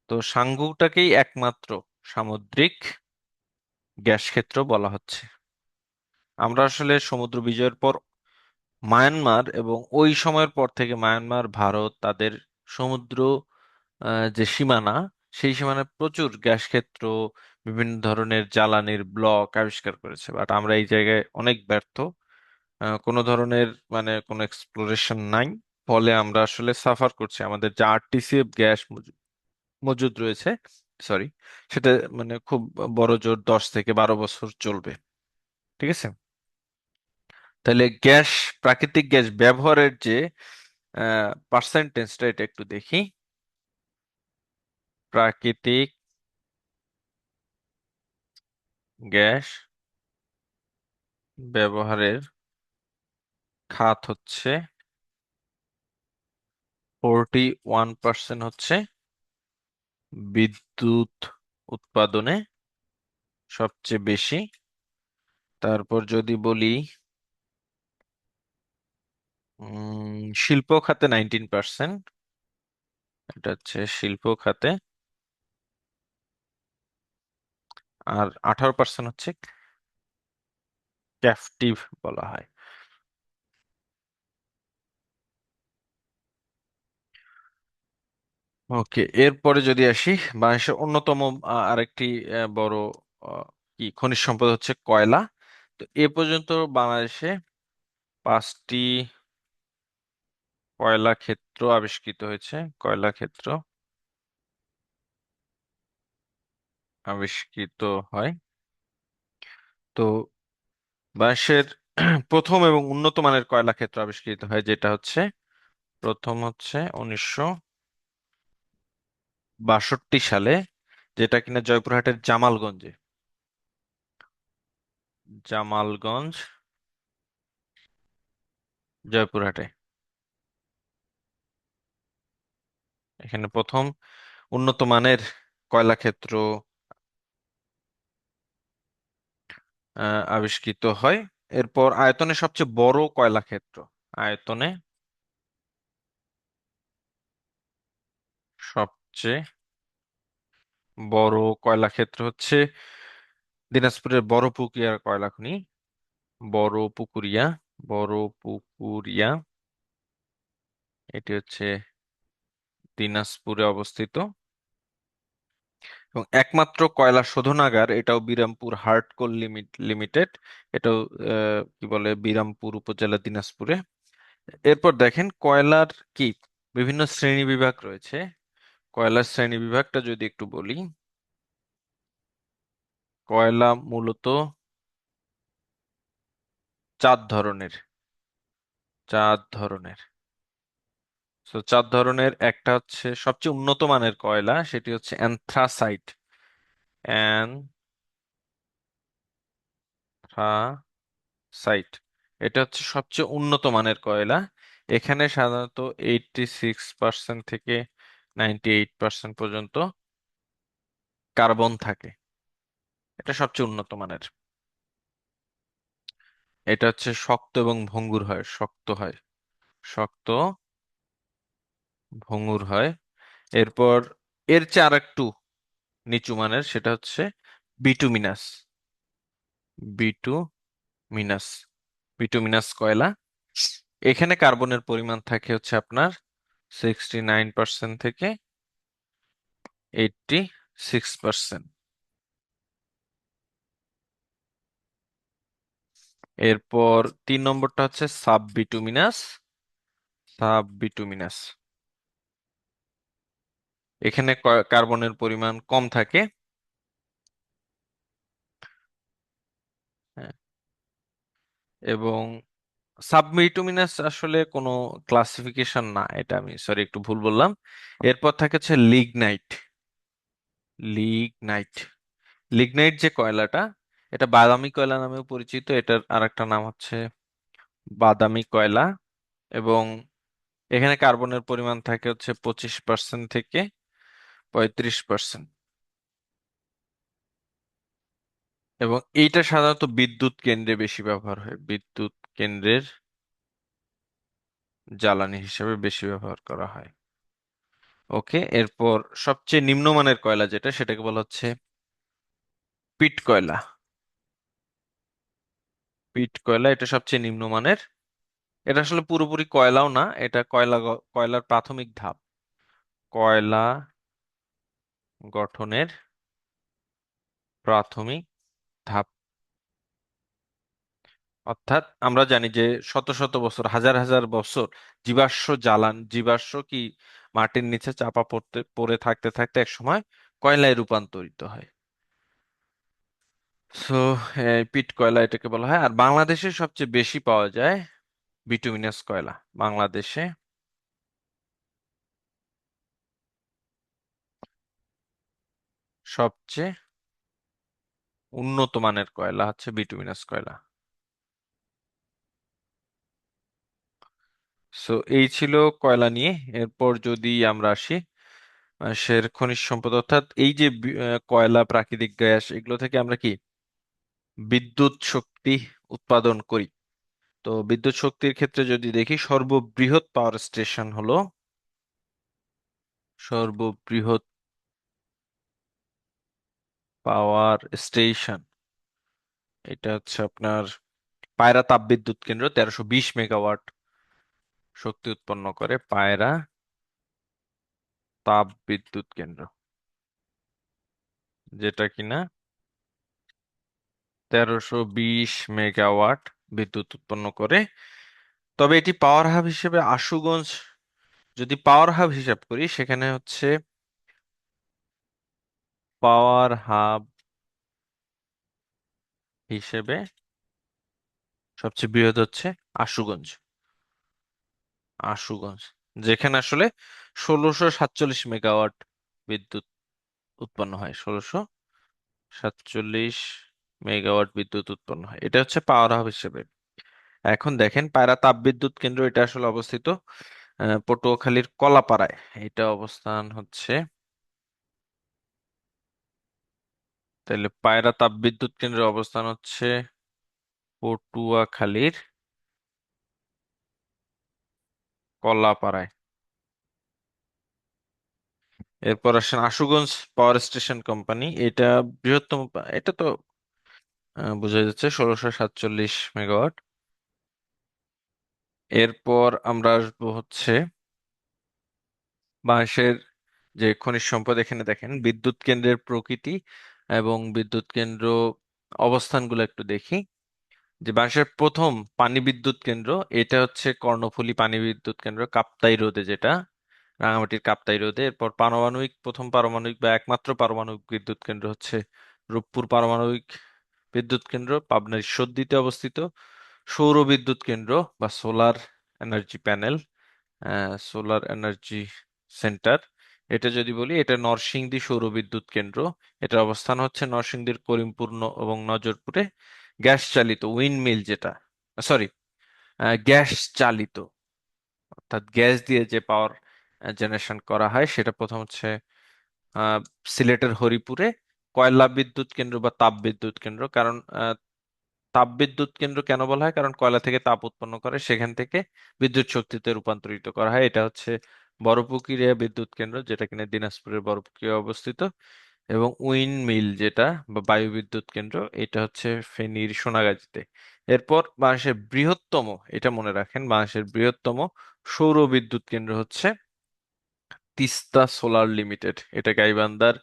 তো সাঙ্গুটাকেই একমাত্র সামুদ্রিক গ্যাস ক্ষেত্র বলা হচ্ছে। আমরা আসলে সমুদ্র বিজয়ের পর মায়ানমার, এবং ওই সময়ের পর থেকে মায়ানমার, ভারত তাদের সমুদ্র যে সীমানা, সেই সীমানায় প্রচুর গ্যাস ক্ষেত্র, বিভিন্ন ধরনের জ্বালানির ব্লক আবিষ্কার করেছে। বাট আমরা এই জায়গায় অনেক ব্যর্থ। কোনো ধরনের মানে কোনো এক্সপ্লোরেশন নাই। ফলে আমরা আসলে সাফার করছি। আমাদের যে আরটিসিএফ গ্যাস মজুদ রয়েছে, সরি, সেটা মানে খুব বড় জোর 10 থেকে 12 বছর চলবে। ঠিক আছে। তাহলে প্রাকৃতিক গ্যাস ব্যবহারের যে পার্সেন্টেজটা, এটা একটু দেখি। প্রাকৃতিক গ্যাস ব্যবহারের খাত হচ্ছে 41% হচ্ছে বিদ্যুৎ উৎপাদনে সবচেয়ে বেশি। তারপর যদি বলি শিল্প খাতে 19%, এটা হচ্ছে শিল্প খাতে। আর 18% হচ্ছে ক্যাপটিভ বলা হয়। ওকে, এরপরে যদি আসি, বাংলাদেশের অন্যতম আরেকটি বড় কি খনিজ সম্পদ হচ্ছে কয়লা। তো এ পর্যন্ত বাংলাদেশে 5টি কয়লা ক্ষেত্র আবিষ্কৃত হয়েছে। কয়লা ক্ষেত্র আবিষ্কৃত হয়। তো বাংলাদেশের প্রথম এবং উন্নত মানের কয়লা ক্ষেত্র আবিষ্কৃত হয়, যেটা হচ্ছে প্রথম হচ্ছে 1962 সালে, যেটা কিনা জয়পুরহাটের জামালগঞ্জে। জামালগঞ্জ, জয়পুরহাটে, এখানে প্রথম উন্নত মানের কয়লা ক্ষেত্র আবিষ্কৃত হয়। এরপর আয়তনে সবচেয়ে বড় কয়লা ক্ষেত্র, আয়তনে সবচেয়ে বড় কয়লা ক্ষেত্র হচ্ছে দিনাজপুরের বড়পুকুরিয়া কয়লা খনি। বড়পুকুরিয়া, বড়পুকুরিয়া, এটি হচ্ছে দিনাজপুরে অবস্থিত। এবং একমাত্র কয়লা শোধনাগার, এটাও বিরামপুর হার্ড কোল লিমিটেড। এটাও কি বলে, বিরামপুর উপজেলা, দিনাজপুরে। এরপর দেখেন কয়লার কি বিভিন্ন শ্রেণী বিভাগ রয়েছে। কয়লার শ্রেণী বিভাগটা যদি একটু বলি, কয়লা মূলত 4 ধরনের। 4 ধরনের। তো 4 ধরনের, একটা হচ্ছে সবচেয়ে উন্নত মানের কয়লা, সেটি হচ্ছে অ্যানথ্রাসাইট। অ্যানথ্রাসাইট, এটা হচ্ছে সবচেয়ে উন্নত মানের কয়লা। এখানে সাধারণত 86% থেকে 98% পর্যন্ত কার্বন থাকে। এটা সবচেয়ে উন্নত মানের। এটা হচ্ছে শক্ত এবং ভঙ্গুর হয়, শক্ত হয়, শক্ত ভঙ্গুর হয়। এরপর এর চেয়ে আর একটু নিচু মানের, সেটা হচ্ছে বিটুমিনাস। বিটুমিনাস, বিটুমিনাস কয়লা। এখানে কার্বনের পরিমাণ থাকে হচ্ছে আপনার 69% থেকে 86%। এরপর 3 নম্বরটা হচ্ছে সাববিটুমিনাস। সাববিটুমিনাস, এখানে কার্বনের পরিমাণ কম থাকে। হ্যাঁ, এবং সাববিটুমিনাস আসলে কোনো ক্লাসিফিকেশন না, এটা আমি সরি একটু ভুল বললাম। এরপর থাকে হচ্ছে লিগনাইট। লিগনাইট, লিগনাইট যে কয়লাটা, এটা বাদামি কয়লা নামেও পরিচিত, এটার আরেকটা নাম হচ্ছে বাদামি কয়লা। এবং এখানে কার্বনের পরিমাণ থাকে হচ্ছে 25% থেকে 35%। এবং এইটা সাধারণত বিদ্যুৎ কেন্দ্রে বেশি ব্যবহার হয়, বিদ্যুৎ কেন্দ্রের জ্বালানি হিসেবে বেশি ব্যবহার করা হয়। ওকে, এরপর সবচেয়ে নিম্নমানের কয়লা যেটা, সেটাকে বলা হচ্ছে পিট কয়লা। পিট কয়লা এটা সবচেয়ে নিম্নমানের। এটা আসলে পুরোপুরি কয়লাও না, এটা কয়লার প্রাথমিক ধাপ, কয়লা গঠনের প্রাথমিক ধাপ। অর্থাৎ আমরা জানি যে শত শত বছর, হাজার হাজার বছর জীবাশ্ম কি মাটির নিচে চাপা পড়ে থাকতে থাকতে এক সময় কয়লায় রূপান্তরিত হয়। সো পিট কয়লা এটাকে বলা হয়। আর বাংলাদেশে সবচেয়ে বেশি পাওয়া যায় বিটুমিনাস কয়লা। বাংলাদেশে সবচেয়ে উন্নত মানের কয়লা হচ্ছে বিটুমিনাস কয়লা। সো এই ছিল কয়লা নিয়ে। এরপর যদি আমরা আসি সে খনিজ সম্পদ, অর্থাৎ এই যে কয়লা, প্রাকৃতিক গ্যাস, এগুলো থেকে আমরা কি বিদ্যুৎ শক্তি উৎপাদন করি। তো বিদ্যুৎ শক্তির ক্ষেত্রে যদি দেখি, সর্ববৃহৎ পাওয়ার স্টেশন হলো, সর্ববৃহৎ পাওয়ার স্টেশন এটা হচ্ছে আপনার পায়রা তাপবিদ্যুৎ কেন্দ্র, 1320 মেগাওয়াট শক্তি উৎপন্ন করে পায়রা তাপবিদ্যুৎ কেন্দ্র, যেটা কিনা 1320 মেগাওয়াট বিদ্যুৎ উৎপন্ন করে। তবে এটি পাওয়ার হাব হিসেবে আশুগঞ্জ, যদি পাওয়ার হাব হিসাব করি, সেখানে হচ্ছে পাওয়ার হাব হিসেবে সবচেয়ে বৃহৎ হচ্ছে আশুগঞ্জ। আশুগঞ্জ, যেখানে আসলে 1647 মেগাওয়াট বিদ্যুৎ উৎপন্ন হয়, 1647 মেগাওয়াট বিদ্যুৎ উৎপন্ন হয়, এটা হচ্ছে পাওয়ার হাব হিসেবে। এখন দেখেন পায়রা তাপবিদ্যুৎ কেন্দ্র এটা আসলে অবস্থিত পটুয়াখালীর কলাপাড়ায়। এটা অবস্থান হচ্ছে, তাহলে পায়রা তাপবিদ্যুৎ কেন্দ্রের অবস্থান হচ্ছে পটুয়াখালীর কলাপাড়ায়। এরপর আসেন আশুগঞ্জ পাওয়ার স্টেশন কোম্পানি, এটা বৃহত্তম এটা তো বোঝা যাচ্ছে 1647 মেগাওয়াট। এরপর আমরা আসবো হচ্ছে বাংলাদেশের যে খনিজ সম্পদ। এখানে দেখেন বিদ্যুৎ কেন্দ্রের প্রকৃতি এবং বিদ্যুৎ কেন্দ্র অবস্থানগুলো একটু দেখি। যে বাংলাদেশের প্রথম পানি বিদ্যুৎ কেন্দ্র, এটা হচ্ছে কর্ণফুলী পানি বিদ্যুৎ কেন্দ্র, কাপ্তাই হ্রদে, যেটা রাঙামাটির কাপ্তাই হ্রদে। এরপর প্রথম পারমাণবিক বা একমাত্র পারমাণবিক বিদ্যুৎ কেন্দ্র হচ্ছে রূপপুর পারমাণবিক বিদ্যুৎ কেন্দ্র, পাবনার ঈশ্বরদীতে অবস্থিত। সৌর বিদ্যুৎ কেন্দ্র বা solar energy panel, solar energy centre, এটা যদি বলি, এটা নরসিংদী সৌর বিদ্যুৎ কেন্দ্র। এটার অবস্থান হচ্ছে নরসিংদীর করিমপুর এবং নজরপুরে। গ্যাস চালিত উইন্ডমিল, যেটা সরি গ্যাস চালিত, অর্থাৎ গ্যাস দিয়ে যে পাওয়ার জেনারেশন করা হয়, সেটা প্রথম হচ্ছে আহ, সিলেটের হরিপুরে কয়লা বিদ্যুৎ কেন্দ্র বা তাপ বিদ্যুৎ কেন্দ্র। কারণ তাপ বিদ্যুৎ কেন্দ্র কেন বলা হয়, কারণ কয়লা থেকে তাপ উৎপন্ন করে সেখান থেকে বিদ্যুৎ শক্তিতে রূপান্তরিত করা হয়। এটা হচ্ছে বড়পুকুরিয়া বিদ্যুৎ কেন্দ্র, যেটা কিনা দিনাজপুরের বড়পুকুরিয়া অবস্থিত। এবং উইন্ড মিল যেটা বা বায়ু বিদ্যুৎ কেন্দ্র, এটা হচ্ছে ফেনীর সোনাগাজীতে। এরপর বাংলাদেশের বৃহত্তম, এটা মনে রাখেন, বাংলাদেশের বৃহত্তম সৌর বিদ্যুৎ কেন্দ্র হচ্ছে তিস্তা সোলার লিমিটেড। এটা গাইবান্ধার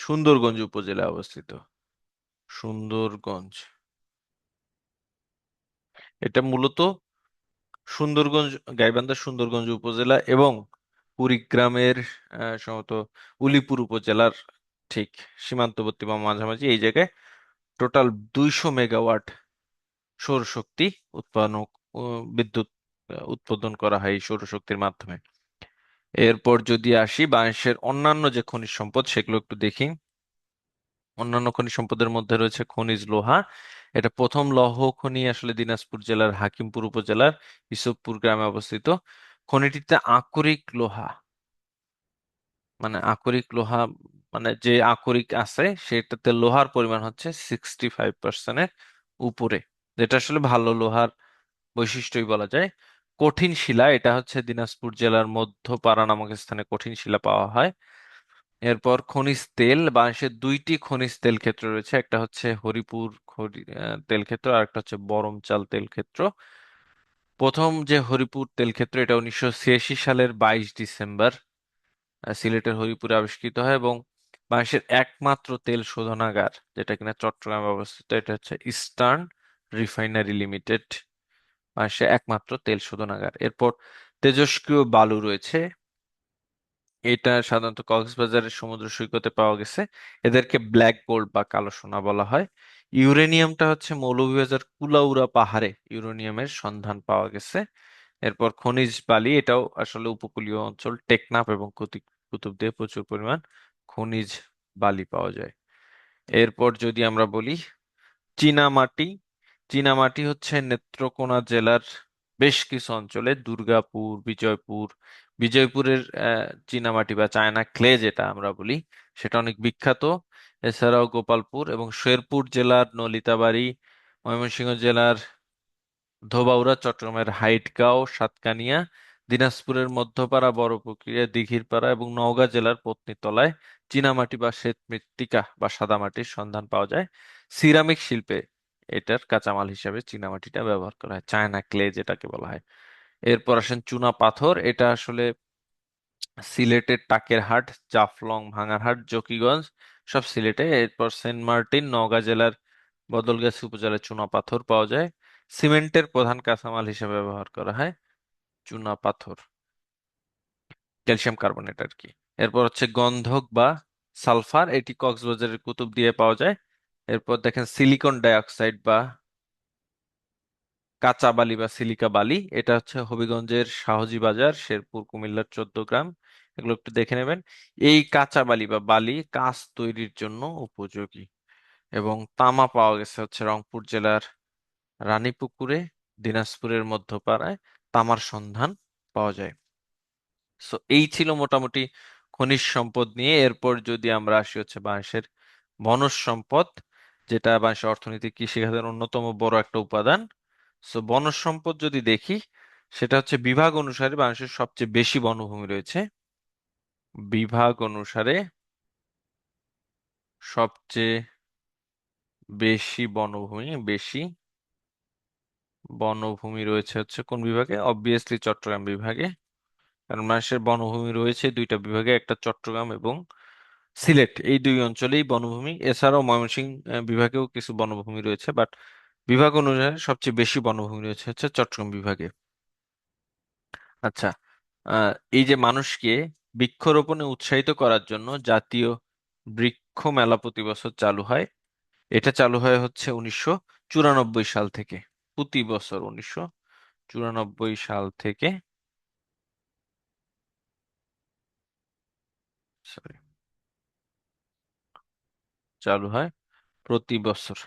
সুন্দরগঞ্জ উপজেলায় অবস্থিত। সুন্দরগঞ্জ এটা মূলত সুন্দরগঞ্জ, গাইবান্ধা সুন্দরগঞ্জ উপজেলা এবং কুড়িগ্রামের সম্ভবত উলিপুর উপজেলার ঠিক সীমান্তবর্তী বা মাঝামাঝি এই জায়গায় টোটাল 200 মেগাওয়াট সৌরশক্তি উৎপাদন বিদ্যুৎ উৎপাদন করা হয় এই সৌরশক্তির মাধ্যমে। এরপর যদি আসি বাংলাদেশের অন্যান্য যে খনিজ সম্পদ সেগুলো একটু দেখি। অন্যান্য খনিজ সম্পদের মধ্যে রয়েছে খনিজ লোহা। এটা প্রথম লৌহ খনি আসলে দিনাজপুর জেলার হাকিমপুর উপজেলার ইসবপুর গ্রামে অবস্থিত। খনিটিতে আকরিক লোহা, মানে আকরিক লোহা, মানে যে আকরিক আছে সেটাতে লোহার পরিমাণ হচ্ছে 65%-এর উপরে, যেটা আসলে ভালো লোহার বৈশিষ্ট্যই বলা যায়। কঠিন শিলা, এটা হচ্ছে দিনাজপুর জেলার মধ্যপাড়া নামক স্থানে কঠিন শিলা পাওয়া হয়। এরপর খনিজ তেল, বাংলাদেশের দুইটি খনিজ তেল ক্ষেত্র রয়েছে, একটা হচ্ছে হরিপুর তেল ক্ষেত্র আর একটা হচ্ছে বরমচাল তেল ক্ষেত্র। প্রথম যে হরিপুর তেল ক্ষেত্র এটা 1986 সালের 22 ডিসেম্বর সিলেটের হরিপুরে আবিষ্কৃত হয় এবং বাংলাদেশের একমাত্র তেল শোধনাগার যেটা কিনা চট্টগ্রামে অবস্থিত, এটা হচ্ছে ইস্টার্ন রিফাইনারি লিমিটেড, বাংলাদেশের একমাত্র তেল শোধনাগার। এরপর তেজস্ক্রিয় বালু রয়েছে, এটা সাধারণত কক্সবাজারের সমুদ্র সৈকতে পাওয়া গেছে। এদেরকে ব্ল্যাক গোল্ড বা কালো সোনা বলা হয়। ইউরেনিয়ামটা হচ্ছে মৌলভীবাজার কুলাউড়া পাহাড়ে ইউরেনিয়ামের সন্ধান পাওয়া গেছে। এরপর খনিজ বালি, এটাও আসলে উপকূলীয় অঞ্চল টেকনাফ এবং কুতুবদিয়ায় প্রচুর পরিমাণ খনিজ বালি পাওয়া যায়। এরপর যদি আমরা বলি চীনামাটি, চীনামাটি হচ্ছে নেত্রকোনা জেলার বেশ কিছু অঞ্চলে দুর্গাপুর, বিজয়পুর, বিজয়পুরের চীনামাটি বা চায়না ক্লে যেটা আমরা বলি সেটা অনেক বিখ্যাত। এছাড়াও গোপালপুর এবং শেরপুর জেলার নলিতাবাড়ি, ময়মনসিংহ জেলার ধোবাউড়া, চট্টগ্রামের হাইটগাঁও, সাতকানিয়া, দিনাজপুরের মধ্যপাড়া, বড়পুকুরিয়া, দিঘিরপাড়া এবং নওগাঁ জেলার পত্নীতলায় চীনামাটি বা শ্বেত মৃত্তিকা বা সাদামাটির সন্ধান পাওয়া যায়। সিরামিক শিল্পে এটার কাঁচামাল হিসেবে চীনামাটিটা ব্যবহার করা হয়, চায়না ক্লে যেটাকে বলা হয়। এরপর আসেন চুনা পাথর, এটা আসলে সিলেটের টাকেরহাট, জাফলং, ভাঙারহাট, জকিগঞ্জ সব সিলেটে। এরপর সেন্ট মার্টিন, নওগাঁ জেলার বদলগাছি উপজেলায় চুনা পাথর পাওয়া যায়। সিমেন্টের প্রধান কাঁচামাল হিসেবে ব্যবহার করা হয় চুনা পাথর, ক্যালসিয়াম কার্বনেট আর কি। এরপর হচ্ছে গন্ধক বা সালফার, এটি কক্সবাজারের কুতুবদিয়ায় পাওয়া যায়। এরপর দেখেন সিলিকন ডাইঅক্সাইড বা কাঁচা বালি বা সিলিকা বালি, এটা হচ্ছে হবিগঞ্জের শাহজি বাজার, শেরপুর, কুমিল্লার 14 গ্রাম। এগুলো একটু দেখে নেবেন। এই কাঁচা বালি বা বালি কাঁচ তৈরির জন্য উপযোগী। এবং তামা পাওয়া গেছে হচ্ছে রংপুর জেলার রানীপুকুরে, দিনাজপুরের মধ্যপাড়ায় তামার সন্ধান পাওয়া যায়। সো এই ছিল মোটামুটি খনিজ সম্পদ নিয়ে। এরপর যদি আমরা আসি হচ্ছে বাংলাদেশের বনজ সম্পদ, যেটা বাংলাদেশের অর্থনীতি কৃষিখাতের অন্যতম বড় একটা উপাদান। সো বনজ সম্পদ যদি দেখি, সেটা হচ্ছে বিভাগ অনুসারে বাংলাদেশের সবচেয়ে বেশি বনভূমি রয়েছে। বিভাগ অনুসারে সবচেয়ে বেশি বনভূমি রয়েছে হচ্ছে কোন বিভাগে? অবভিয়াসলি চট্টগ্রাম বিভাগে। কারণ বাংলাদেশের বনভূমি রয়েছে দুইটা বিভাগে, একটা চট্টগ্রাম এবং সিলেট, এই দুই অঞ্চলেই বনভূমি। এছাড়াও ময়মনসিংহ বিভাগেও কিছু বনভূমি রয়েছে, বাট বিভাগ অনুযায়ী সবচেয়ে বেশি বনভূমি রয়েছে হচ্ছে চট্টগ্রাম বিভাগে। আচ্ছা, এই যে মানুষকে বৃক্ষরোপণে উৎসাহিত করার জন্য জাতীয় বৃক্ষ মেলা প্রতি বছর চালু হয়। এটা চালু হয় হচ্ছে 1994 সাল থেকে। প্রতি বছর 1994 থেকে, সরি, চালু হয় প্রতি বছর।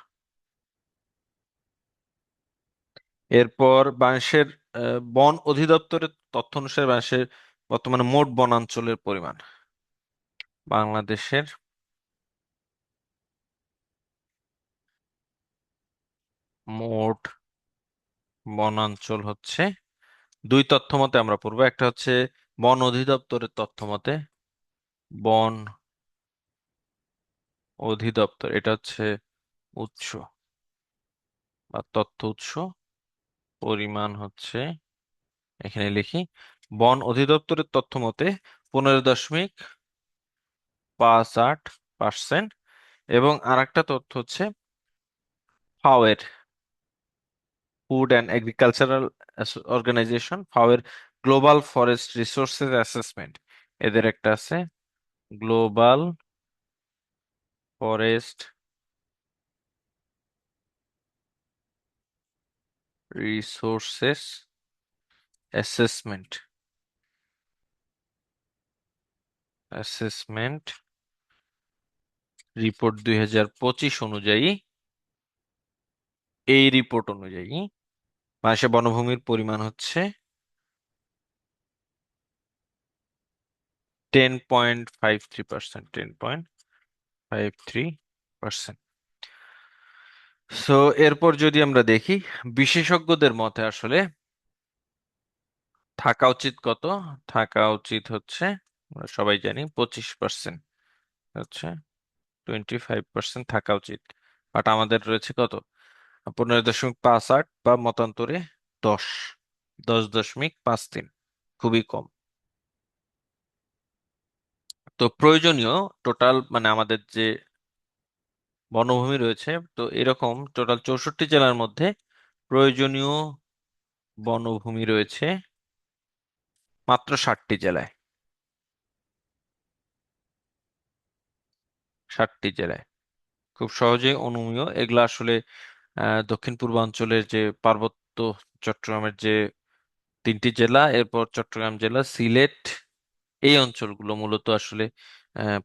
এরপর বাংলাদেশের বন অধিদপ্তরের তথ্য অনুসারে বাংলাদেশের বর্তমানে মোট বনাঞ্চলের পরিমাণ, বাংলাদেশের মোট বনাঞ্চল হচ্ছে, দুই তথ্য মতে আমরা পড়বো। একটা হচ্ছে বন অধিদপ্তরের তথ্য মতে, বন অধিদপ্তর এটা হচ্ছে উৎস বা তথ্য উৎস, পরিমাণ হচ্ছে, এখানে লিখি, বন অধিদপ্তরের তথ্য মতে 15.58%। এবং আরেকটা তথ্য হচ্ছে ফাও এর, ফুড অ্যান্ড এগ্রিকালচারাল অর্গানাইজেশন, ফাওয়ের গ্লোবাল ফরেস্ট রিসোর্সেস অ্যাসেসমেন্ট, এদের একটা আছে global forest resources assessment assessment report 2025 অনুযায়ী, এই রিপোর্ট অনুযায়ী বাংলাদেশে বনভূমির পরিমাণ হচ্ছে 10.53%, 10.53%। সো এরপর যদি আমরা দেখি বিশেষজ্ঞদের মতে আসলে থাকা উচিত কত, থাকা উচিত হচ্ছে আমরা সবাই জানি 25%, হচ্ছে 25% থাকা উচিত। বাট আমাদের রয়েছে কত, 15.58 বা মতান্তরে 10, 10.53, খুবই কম। তো প্রয়োজনীয় টোটাল মানে আমাদের যে বনভূমি রয়েছে, তো এরকম টোটাল 64 জেলার মধ্যে প্রয়োজনীয় বনভূমি রয়েছে মাত্র 60টি জেলায়, 60টি জেলায় খুব সহজে অনুমেয়। এগুলা আসলে দক্ষিণ পূর্বাঞ্চলের যে পার্বত্য চট্টগ্রামের যে 3টি জেলা, এরপর চট্টগ্রাম জেলা, সিলেট, এই অঞ্চলগুলো মূলত আসলে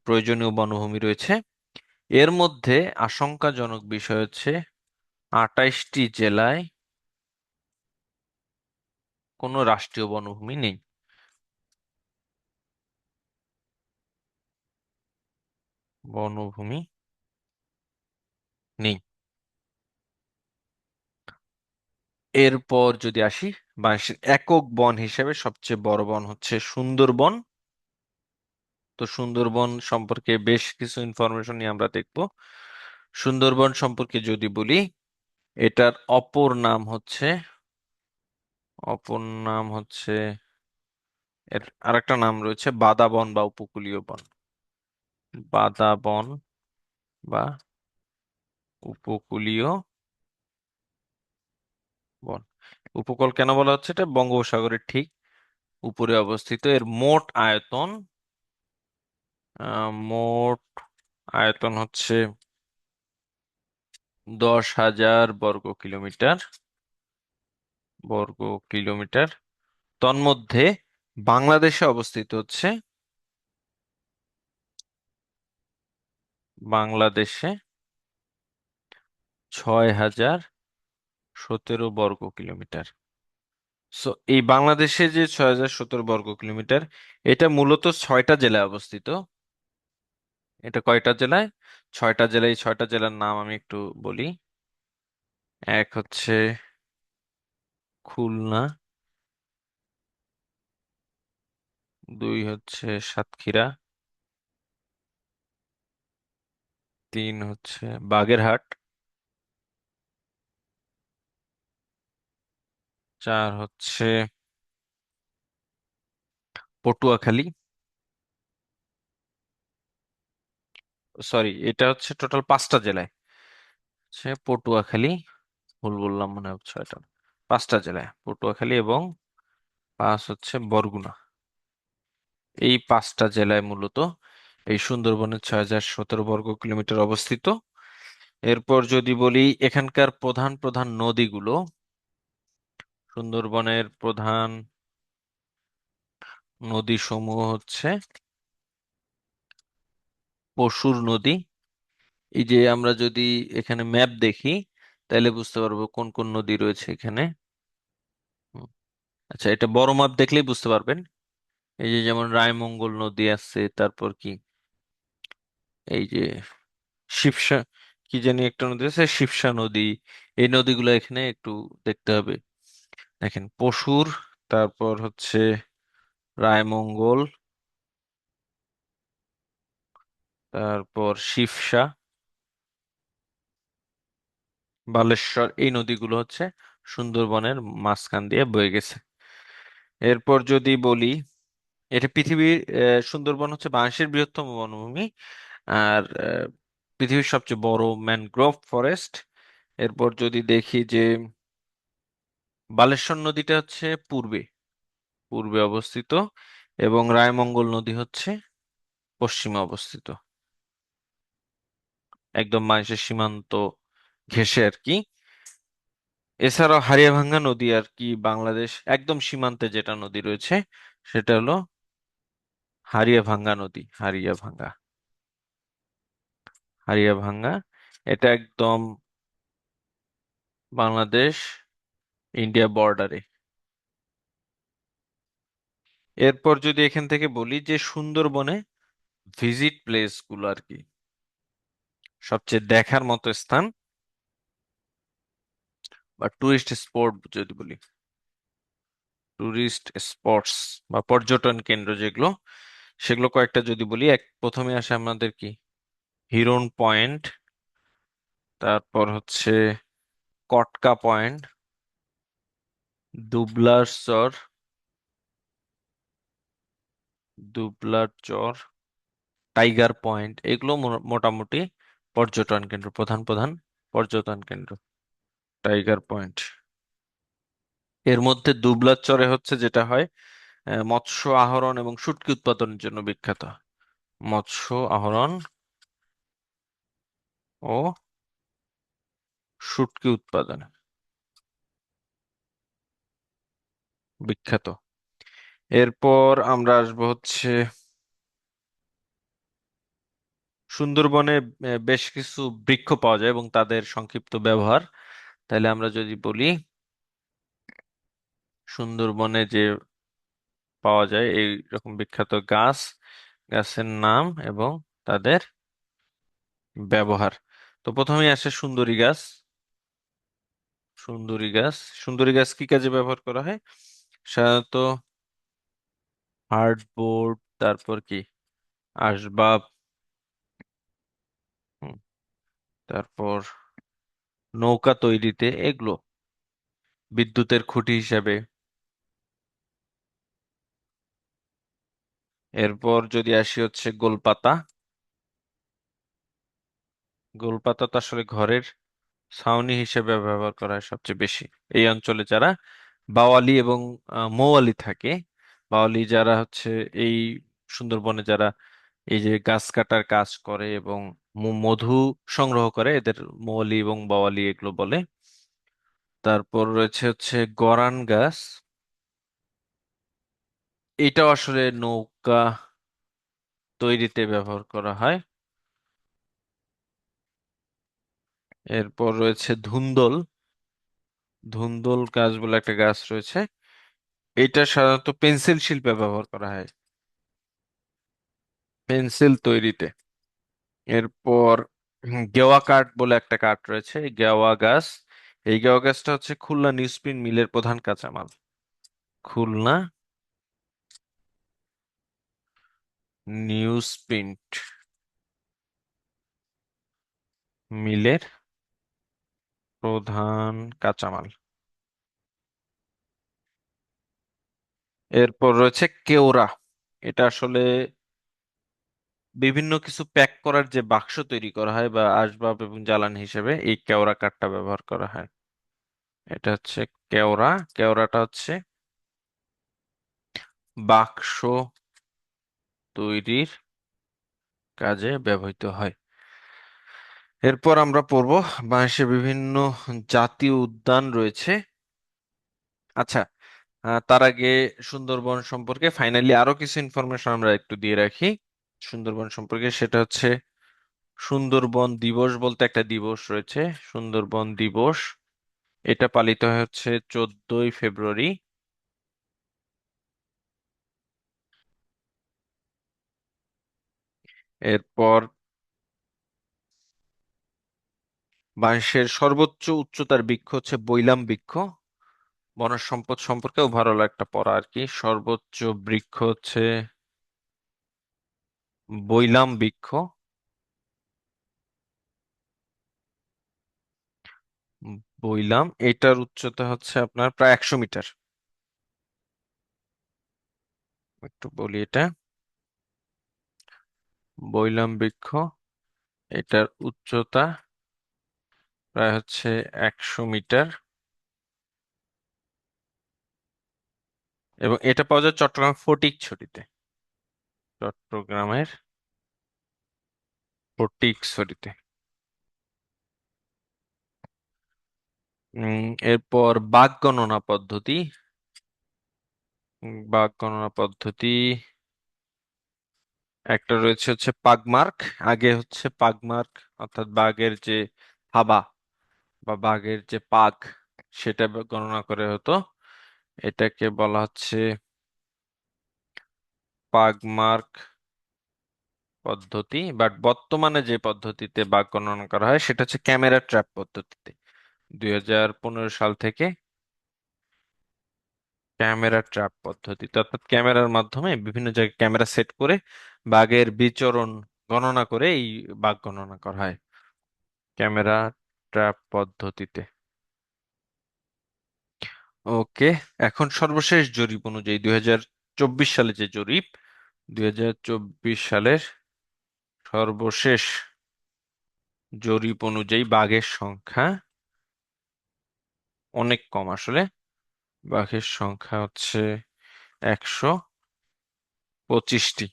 প্রয়োজনীয় বনভূমি রয়েছে। এর মধ্যে আশঙ্কাজনক বিষয় হচ্ছে 28টি জেলায় কোনো রাষ্ট্রীয় বনভূমি নেই, বনভূমি নেই। এরপর যদি আসি, বাংলাদেশের একক বন হিসেবে সবচেয়ে বড় বন হচ্ছে সুন্দরবন। তো সুন্দরবন সম্পর্কে বেশ কিছু ইনফরমেশন নিয়ে আমরা দেখব। সুন্দরবন সম্পর্কে যদি বলি, এটার অপর নাম হচ্ছে এর আরেকটা নাম রয়েছে বাদা বন বা উপকূলীয় বন, বাদা বন বা উপকূলীয় বন। উপকূল কেন বলা হচ্ছে, এটা বঙ্গোপসাগরের ঠিক উপরে অবস্থিত। এর মোট আয়তন হচ্ছে 10,000 বর্গ কিলোমিটার। তন্মধ্যে বাংলাদেশে অবস্থিত হচ্ছে, বাংলাদেশে 6,017 বর্গ কিলোমিটার। সো এই বাংলাদেশে যে 6,017 বর্গ কিলোমিটার, এটা মূলত 6টা জেলায় অবস্থিত। এটা কয়টা জেলায়, 6টা জেলায়। 6টা জেলার নাম আমি একটু বলি। এক হচ্ছে খুলনা, দুই হচ্ছে সাতক্ষীরা, তিন হচ্ছে বাগেরহাট, চার হচ্ছে পটুয়াখালী। সরি, এটা হচ্ছে টোটাল 5টা জেলায়, হচ্ছে পটুয়াখালী, ভুল বললাম মনে হচ্ছে, এটা 5টা জেলায় পটুয়াখালী, এবং 5 হচ্ছে বরগুনা। এই 5টা জেলায় মূলত এই সুন্দরবনের 6,017 বর্গ কিলোমিটার অবস্থিত। এরপর যদি বলি এখানকার প্রধান প্রধান নদীগুলো, সুন্দরবনের প্রধান নদী সমূহ হচ্ছে পশুর নদী। এই যে আমরা যদি এখানে ম্যাপ দেখি, তাহলে বুঝতে পারবো কোন কোন নদী রয়েছে এখানে। হুম, আচ্ছা, এটা বড় ম্যাপ দেখলেই বুঝতে পারবেন। এই যে যেমন রায়মঙ্গল নদী আছে, তারপর কি এই যে শিবসা, কি জানি একটা নদী আছে শিবসা নদী, এই নদীগুলো এখানে একটু দেখতে হবে। দেখেন পশুর, তারপর হচ্ছে রায়মঙ্গল, তারপর শিবসা, বালেশ্বর, এই নদীগুলো হচ্ছে সুন্দরবনের মাঝখান দিয়ে বয়ে গেছে। এরপর যদি বলি এটা পৃথিবীর সুন্দরবন হচ্ছে বাংলাদেশের বৃহত্তম বনভূমি, আর পৃথিবীর সবচেয়ে বড় ম্যানগ্রোভ ফরেস্ট। এরপর যদি দেখি যে বালেশ্বর নদীটা হচ্ছে পূর্বে পূর্বে অবস্থিত, এবং রায়মঙ্গল নদী হচ্ছে পশ্চিমে অবস্থিত, একদম বাংলাদেশের সীমান্ত ঘেঁষে আর কি। এছাড়াও হারিয়াভাঙ্গা নদী আর কি, বাংলাদেশ একদম সীমান্তে যেটা নদী রয়েছে সেটা হলো হারিয়াভাঙ্গা নদী। হারিয়াভাঙ্গা, হারিয়াভাঙ্গা, এটা একদম বাংলাদেশ ইন্ডিয়া বর্ডারে। এরপর যদি এখান থেকে বলি যে সুন্দরবনে ভিজিট প্লেস গুলো আর কি, সবচেয়ে দেখার মতো স্থান বা টুরিস্ট স্পট যদি বলি, টুরিস্ট স্পটস বা পর্যটন কেন্দ্র যেগুলো, সেগুলো কয়েকটা যদি বলি, প্রথমে আসে আমাদের কি, হিরন পয়েন্ট, তারপর হচ্ছে কটকা পয়েন্ট, দুবলার চর, দুবলার চর, টাইগার পয়েন্ট, এগুলো মোটামুটি পর্যটন কেন্দ্র, প্রধান প্রধান পর্যটন কেন্দ্র। টাইগার পয়েন্ট, এর মধ্যে দুবলার চরে হচ্ছে যেটা হয়, মৎস্য আহরণ এবং শুটকি উৎপাদনের জন্য বিখ্যাত। মৎস্য আহরণ ও শুটকি উৎপাদনে বিখ্যাত। এরপর আমরা আসবো হচ্ছে সুন্দরবনে বেশ কিছু বৃক্ষ পাওয়া যায় এবং তাদের সংক্ষিপ্ত ব্যবহার। তাহলে আমরা যদি বলি সুন্দরবনে যে পাওয়া যায় এই রকম বিখ্যাত গাছ, গাছের নাম এবং তাদের ব্যবহার। তো প্রথমেই আসে সুন্দরী গাছ। সুন্দরী গাছ, সুন্দরী গাছ কি কাজে ব্যবহার করা হয়? সাধারণত হার্ডবোর্ড, তারপর কি আসবাব, হুম, তারপর নৌকা তৈরিতে, এগুলো বিদ্যুতের খুঁটি হিসেবে। এরপর যদি আসি হচ্ছে গোলপাতা। গোলপাতা তো আসলে ঘরের ছাউনি হিসেবে ব্যবহার করা হয় সবচেয়ে বেশি এই অঞ্চলে যারা বাওয়ালি এবং মৌয়ালি থাকে। বাওয়ালি যারা হচ্ছে এই সুন্দরবনে যারা এই যে গাছ কাটার কাজ করে এবং মধু সংগ্রহ করে, এদের মৌয়ালি এবং বাওয়ালি এগুলো বলে। তারপর রয়েছে হচ্ছে গরান গাছ, এটাও আসলে নৌকা তৈরিতে ব্যবহার করা হয়। এরপর রয়েছে ধুন্দল। ধুন্দল গাছ বলে একটা গাছ রয়েছে, এটা সাধারণত পেন্সিল শিল্পে ব্যবহার করা হয়, পেন্সিল তৈরিতে। এরপর গেওয়া কাঠ বলে একটা কাঠ রয়েছে, এই গেওয়া গাছ। এই গেওয়া গাছটা হচ্ছে খুলনা নিউজপ্রিন্ট মিলের প্রধান কাঁচামাল। খুলনা নিউজপ্রিন্ট মিলের প্রধান কাঁচামাল। এরপর রয়েছে কেওড়া। এটা আসলে বিভিন্ন কিছু প্যাক করার যে বাক্স তৈরি করা হয় বা আসবাব এবং জ্বালানি হিসেবে এই কেওড়া কাঠটা ব্যবহার করা হয়। এটা হচ্ছে কেওড়া। কেওড়াটা হচ্ছে বাক্স তৈরির কাজে ব্যবহৃত হয়। এরপর আমরা পড়বো বাংলাদেশে বিভিন্ন জাতীয় উদ্যান রয়েছে। আচ্ছা, তার আগে সুন্দরবন সম্পর্কে ফাইনালি আরো কিছু ইনফরমেশন আমরা একটু দিয়ে রাখি সুন্দরবন সম্পর্কে। সেটা হচ্ছে সুন্দরবন দিবস বলতে একটা দিবস রয়েছে, সুন্দরবন দিবস। এটা পালিত হয় হচ্ছে 14ই ফেব্রুয়ারি। এরপর বাংলাদেশের সর্বোচ্চ উচ্চতার বৃক্ষ হচ্ছে বৈলাম বৃক্ষ। বনজ সম্পদ সম্পর্কেও ভালো একটা পড়া আর কি। সর্বোচ্চ বৃক্ষ হচ্ছে বৈলাম বৃক্ষ। বৈলাম, এটার উচ্চতা হচ্ছে আপনার প্রায় 100 মিটার। একটু বলি এটা, বৈলাম বৃক্ষ, এটার উচ্চতা প্রায় হচ্ছে 100 মিটার। এবং এটা পাওয়া যায় চট্টগ্রাম ফটিকছড়িতে। চট্টগ্রামের ফটিকছড়িতে। এরপর বাঘ গণনা পদ্ধতি। বাঘ গণনা পদ্ধতি একটা রয়েছে হচ্ছে পাগমার্ক। আগে হচ্ছে পাগমার্ক, অর্থাৎ বাঘের যে থাবা বা বাঘের যে পাগ, সেটা গণনা করে হতো। এটাকে বলা হচ্ছে পাগমার্ক পদ্ধতি। বাট বর্তমানে যে পদ্ধতিতে বাঘ গণনা করা হয় সেটা হচ্ছে ক্যামেরা ট্র্যাপ পদ্ধতিতে। 2015 সাল থেকে ক্যামেরা ট্র্যাপ পদ্ধতিতে, অর্থাৎ ক্যামেরার মাধ্যমে বিভিন্ন জায়গায় ক্যামেরা সেট করে বাঘের বিচরণ গণনা করে এই বাঘ গণনা করা হয় ক্যামেরা ট্র্যাপ পদ্ধতিতে। ওকে, এখন সর্বশেষ জরিপ অনুযায়ী 2024 সালে যে জরিপ, 2024 সালের সর্বশেষ জরিপ অনুযায়ী বাঘের সংখ্যা অনেক কম আসলে। বাঘের সংখ্যা হচ্ছে 125টি।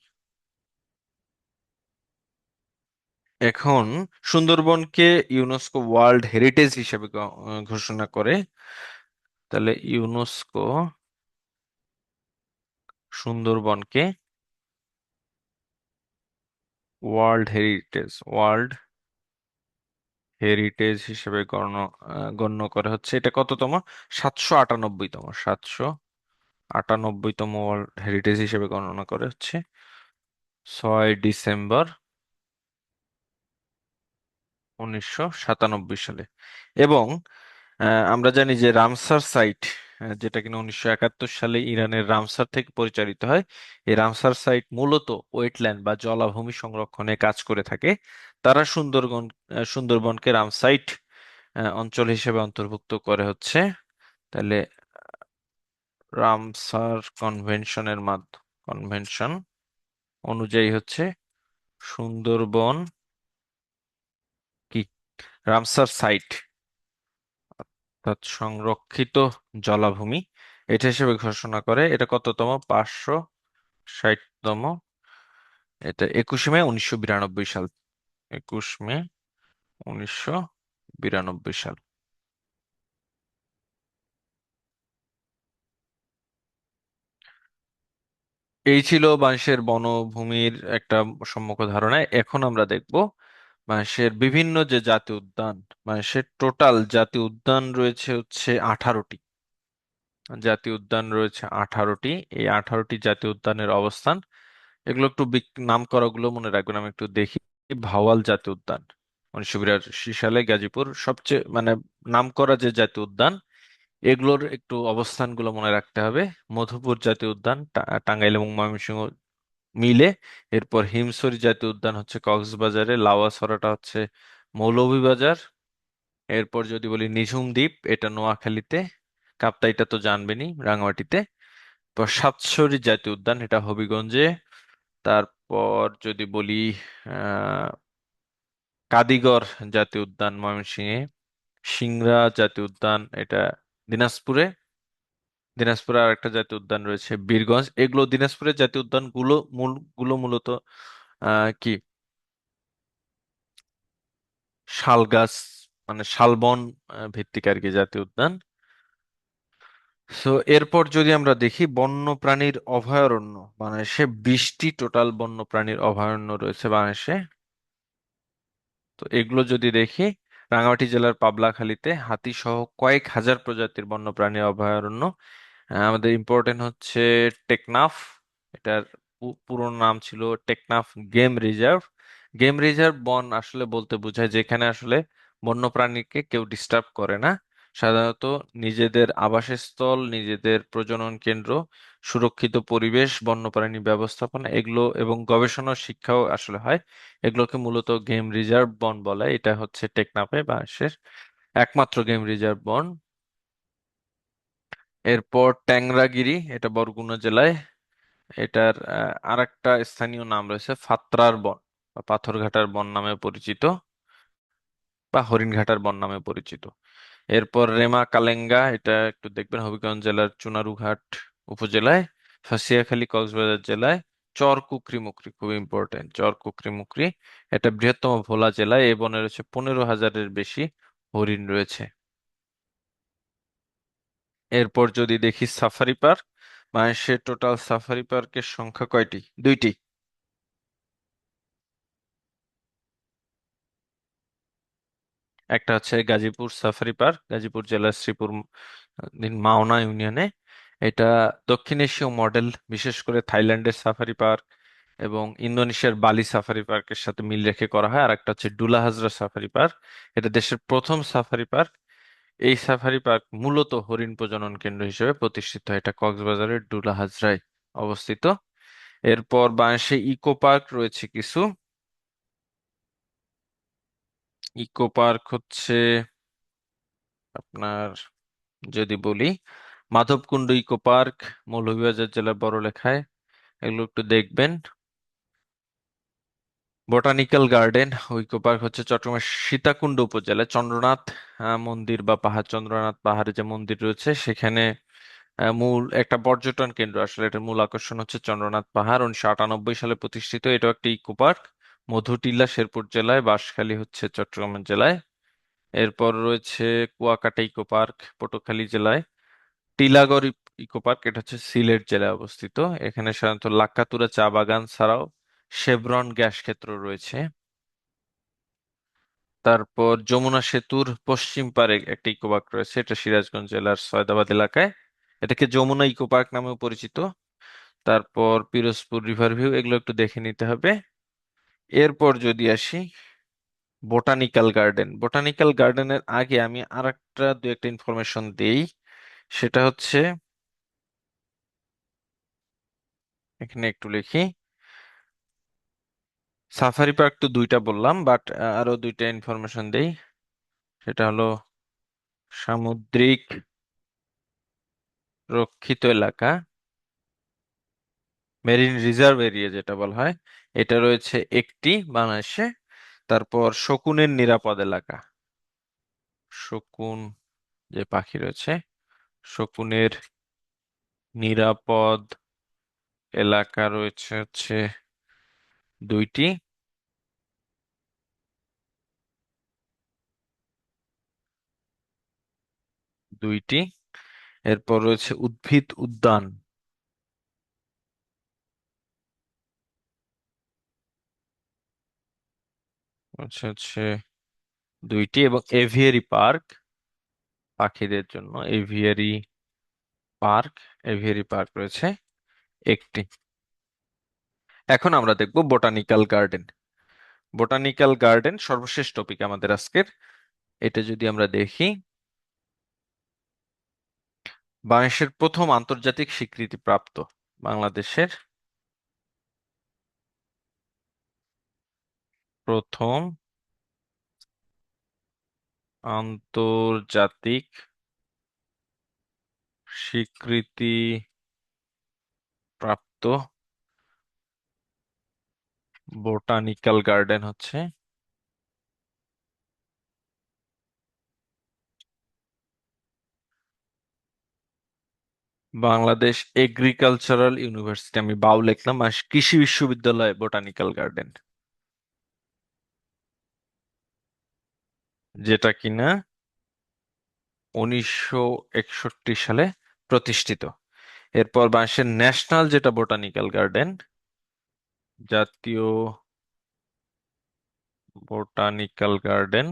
এখন সুন্দরবনকে ইউনেস্কো ওয়ার্ল্ড হেরিটেজ হিসেবে ঘোষণা করে। তাহলে ইউনেস্কো সুন্দরবনকে ওয়ার্ল্ড হেরিটেজ হিসেবে গণ্য করে হচ্ছে, এটা কততম? 798তম। 798তম ওয়ার্ল্ড হেরিটেজ হিসেবে গণনা করে হচ্ছে 6 ডিসেম্বর 1997 সালে। এবং আমরা জানি যে রামসার সাইট, যেটা কিনা 1971 সালে ইরানের রামসার থেকে পরিচালিত হয়, এই রামসার সাইট মূলত ওয়েটল্যান্ড বা জলাভূমি সংরক্ষণে কাজ করে থাকে। তারা সুন্দরবনকে রামসাইট অঞ্চল হিসেবে অন্তর্ভুক্ত করে হচ্ছে। তাহলে রামসার কনভেনশন অনুযায়ী হচ্ছে সুন্দরবন কি রামসার সাইট, অর্থাৎ সংরক্ষিত জলাভূমি, এটা হিসেবে ঘোষণা করে। এটা কততম? 560তম। এটা 21 মে 1992 সাল। 21 মে 1992 সাল। এই ছিল বাংলাদেশের বনভূমির একটা সম্মুখ ধারণা। এখন আমরা দেখব বাংলাদেশের বিভিন্ন যে জাতীয় উদ্যান। বাংলাদেশের টোটাল জাতীয় উদ্যান রয়েছে হচ্ছে 18টি। জাতীয় উদ্যান রয়েছে 18টি। এই 18টি জাতীয় উদ্যানের অবস্থান, এগুলো একটু নাম করা গুলো মনে রাখবেন। আমি একটু দেখি। ভাওয়াল জাতীয় উদ্যান 1982 সালে গাজীপুর। সবচেয়ে মানে নাম করা যে জাতীয় উদ্যান, এগুলোর একটু অবস্থানগুলো মনে রাখতে হবে। মধুপুর জাতীয় উদ্যান টাঙ্গাইল এবং ময়মনসিংহ মিলে। এরপর হিমছড়ি জাতীয় উদ্যান হচ্ছে কক্সবাজারে, লাউয়াছড়াটা হচ্ছে মৌলভীবাজার। এরপর যদি বলি নিঝুম দ্বীপ, এটা নোয়াখালীতে। কাপ্তাইটা তো জানবেনই, রাঙামাটিতে। তো সাতছড়ি জাতীয় উদ্যান, এটা হবিগঞ্জে। তারপর যদি বলি আহ কাদিগড় জাতীয় উদ্যান ময়মনসিংহে। সিংড়া জাতীয় উদ্যান, এটা দিনাজপুরে। দিনাজপুরে আর একটা জাতীয় উদ্যান রয়েছে বীরগঞ্জ। এগুলো দিনাজপুরের জাতীয় উদ্যান গুলো মূলত কি শাল গাছ, মানে শালবন ভিত্তিক আর কি জাতীয় উদ্যান। সো এরপর যদি আমরা দেখি বন্যপ্রাণীর অভয়ারণ্য, বাংলাদেশে 20টি টোটাল বন্যপ্রাণীর অভয়ারণ্য রয়েছে বাংলাদেশে। তো এগুলো যদি দেখি, রাঙামাটি জেলার পাবলাখালীতে হাতি সহ কয়েক হাজার প্রজাতির বন্যপ্রাণী অভয়ারণ্য। আমাদের ইম্পর্টেন্ট হচ্ছে টেকনাফ। এটার পুরো নাম ছিল Teknaf game reserve. Game reserve বন আসলে বলতে বোঝায় যেখানে আসলে বন্যপ্রাণীকে কেউ ডিস্টার্ব করে না। সাধারণত নিজেদের আবাসস্থল, নিজেদের প্রজনন কেন্দ্র, সুরক্ষিত পরিবেশ, বন্যপ্রাণী ব্যবস্থাপনা, এগুলো এবং গবেষণা ও শিক্ষাও আসলে হয়। এগুলোকে মূলত গেম রিজার্ভ বন বলে। এটা হচ্ছে টেকনাফে বাংলাদেশের একমাত্র গেম রিজার্ভ বন। এরপর ট্যাংরাগিরি, এটা বরগুনা জেলায়। এটার আরেকটা স্থানীয় নাম রয়েছে ফাত্রার বন বা পাথরঘাটার বন নামে পরিচিত, বা হরিণঘাটার বন নামে পরিচিত। এরপর রেমা কালেঙ্গা, এটা একটু দেখবেন হবিগঞ্জ জেলার চুনারুঘাট উপজেলায়, ফাঁসিয়াখালী কক্সবাজার জেলায়, চর কুকরি মুকরি খুব ইম্পর্টেন্ট, চর কুকরি মুকরি, এটা বৃহত্তম ভোলা জেলায়। এই বনে রয়েছে 15,000-এর বেশি হরিণ রয়েছে। এরপর যদি দেখি সাফারি পার্ক, বাংলাদেশের টোটাল সাফারি পার্কের সংখ্যা কয়টি? দুইটি। একটা হচ্ছে গাজীপুর সাফারি পার্ক, গাজীপুর জেলার শ্রীপুর মাওনা ইউনিয়নে। এটা দক্ষিণ এশীয় মডেল, বিশেষ করে থাইল্যান্ডের সাফারি পার্ক এবং ইন্দোনেশিয়ার বালি সাফারি পার্কের সাথে মিল রেখে করা হয়। আর একটা হচ্ছে ডুলা হাজরা সাফারি পার্ক, এটা দেশের প্রথম সাফারি পার্ক। এই সাফারি পার্ক মূলত হরিণ প্রজনন কেন্দ্র হিসেবে প্রতিষ্ঠিত, এটা কক্সবাজারের ডুলা হাজরায় অবস্থিত। এরপর বাংলাদেশে ইকো পার্ক রয়েছে কিছু। ইকো পার্ক হচ্ছে আপনার, যদি বলি, মাধবকুণ্ড ইকো পার্ক, মৌলভীবাজার জেলার বড়লেখায়, এগুলো একটু দেখবেন। বোটানিক্যাল গার্ডেন ও ইকো পার্ক হচ্ছে চট্টগ্রামের সীতাকুণ্ড উপজেলায় চন্দ্রনাথ মন্দির বা পাহাড়, চন্দ্রনাথ পাহাড়ে যে মন্দির রয়েছে সেখানে মূল একটা পর্যটন কেন্দ্র। আসলে এটার মূল আকর্ষণ হচ্ছে চন্দ্রনাথ পাহাড়, 1998 সালে প্রতিষ্ঠিত। এটাও একটা ইকো পার্ক। মধুটিলা শেরপুর জেলায়, বাঁশখালী হচ্ছে চট্টগ্রাম জেলায়। এরপর রয়েছে কুয়াকাটা ইকো পার্ক, পটুয়াখালী জেলায়। টিলাগড় ইকো পার্ক, এটা হচ্ছে সিলেট জেলায় অবস্থিত। এখানে সাধারণত লাক্কাতুরা চা বাগান ছাড়াও শেভরন গ্যাস ক্ষেত্র রয়েছে। তারপর যমুনা সেতুর পশ্চিম পারে একটা ইকো পার্ক রয়েছে, এটা সিরাজগঞ্জ জেলার সয়দাবাদ এলাকায়, এটাকে যমুনা ইকো পার্ক নামেও পরিচিত। তারপর পিরোজপুর রিভার ভিউ, এগুলো একটু দেখে নিতে হবে। এরপর যদি আসি বোটানিক্যাল গার্ডেন, বোটানিক্যাল গার্ডেনের আগে আমি আরেকটা দু একটা ইনফরমেশন দেই। সেটা হচ্ছে, এখানে একটু লিখি, সাফারি পার্ক তো দুইটা বললাম, বাট আরো দুইটা ইনফরমেশন দেই। সেটা হলো সামুদ্রিক রক্ষিত এলাকা, মেরিন রিজার্ভ এরিয়া যেটা বলা হয়, এটা রয়েছে একটি বাংলাদেশে। তারপর শকুনের নিরাপদ এলাকা, শকুন যে পাখি রয়েছে, শকুনের নিরাপদ এলাকা রয়েছে হচ্ছে দুইটি। দুইটি। এরপর রয়েছে উদ্ভিদ উদ্যান, হচ্ছে দুইটি। এবং এভিয়ারি পার্ক, পাখিদের জন্য এভিয়ারি পার্ক, এভিয়ারি পার্ক রয়েছে একটি। এখন আমরা দেখব বোটানিক্যাল গার্ডেন। বোটানিক্যাল গার্ডেন সর্বশেষ টপিক আমাদের আজকের। এটা যদি আমরা দেখি, বাংলাদেশের প্রথম আন্তর্জাতিক স্বীকৃতিপ্রাপ্ত, বাংলাদেশের প্রথম আন্তর্জাতিক স্বীকৃতিপ্রাপ্ত বোটানিক্যাল গার্ডেন হচ্ছে বাংলাদেশ এগ্রিকালচারাল ইউনিভার্সিটি, আমি বাউ লিখলাম, আর কৃষি বিশ্ববিদ্যালয় বোটানিক্যাল গার্ডেন, যেটা কিনা 1961 সালে প্রতিষ্ঠিত। এরপর বাংলাদেশের ন্যাশনাল যেটা বোটানিক্যাল গার্ডেন, জাতীয় বোটানিক্যাল গার্ডেন,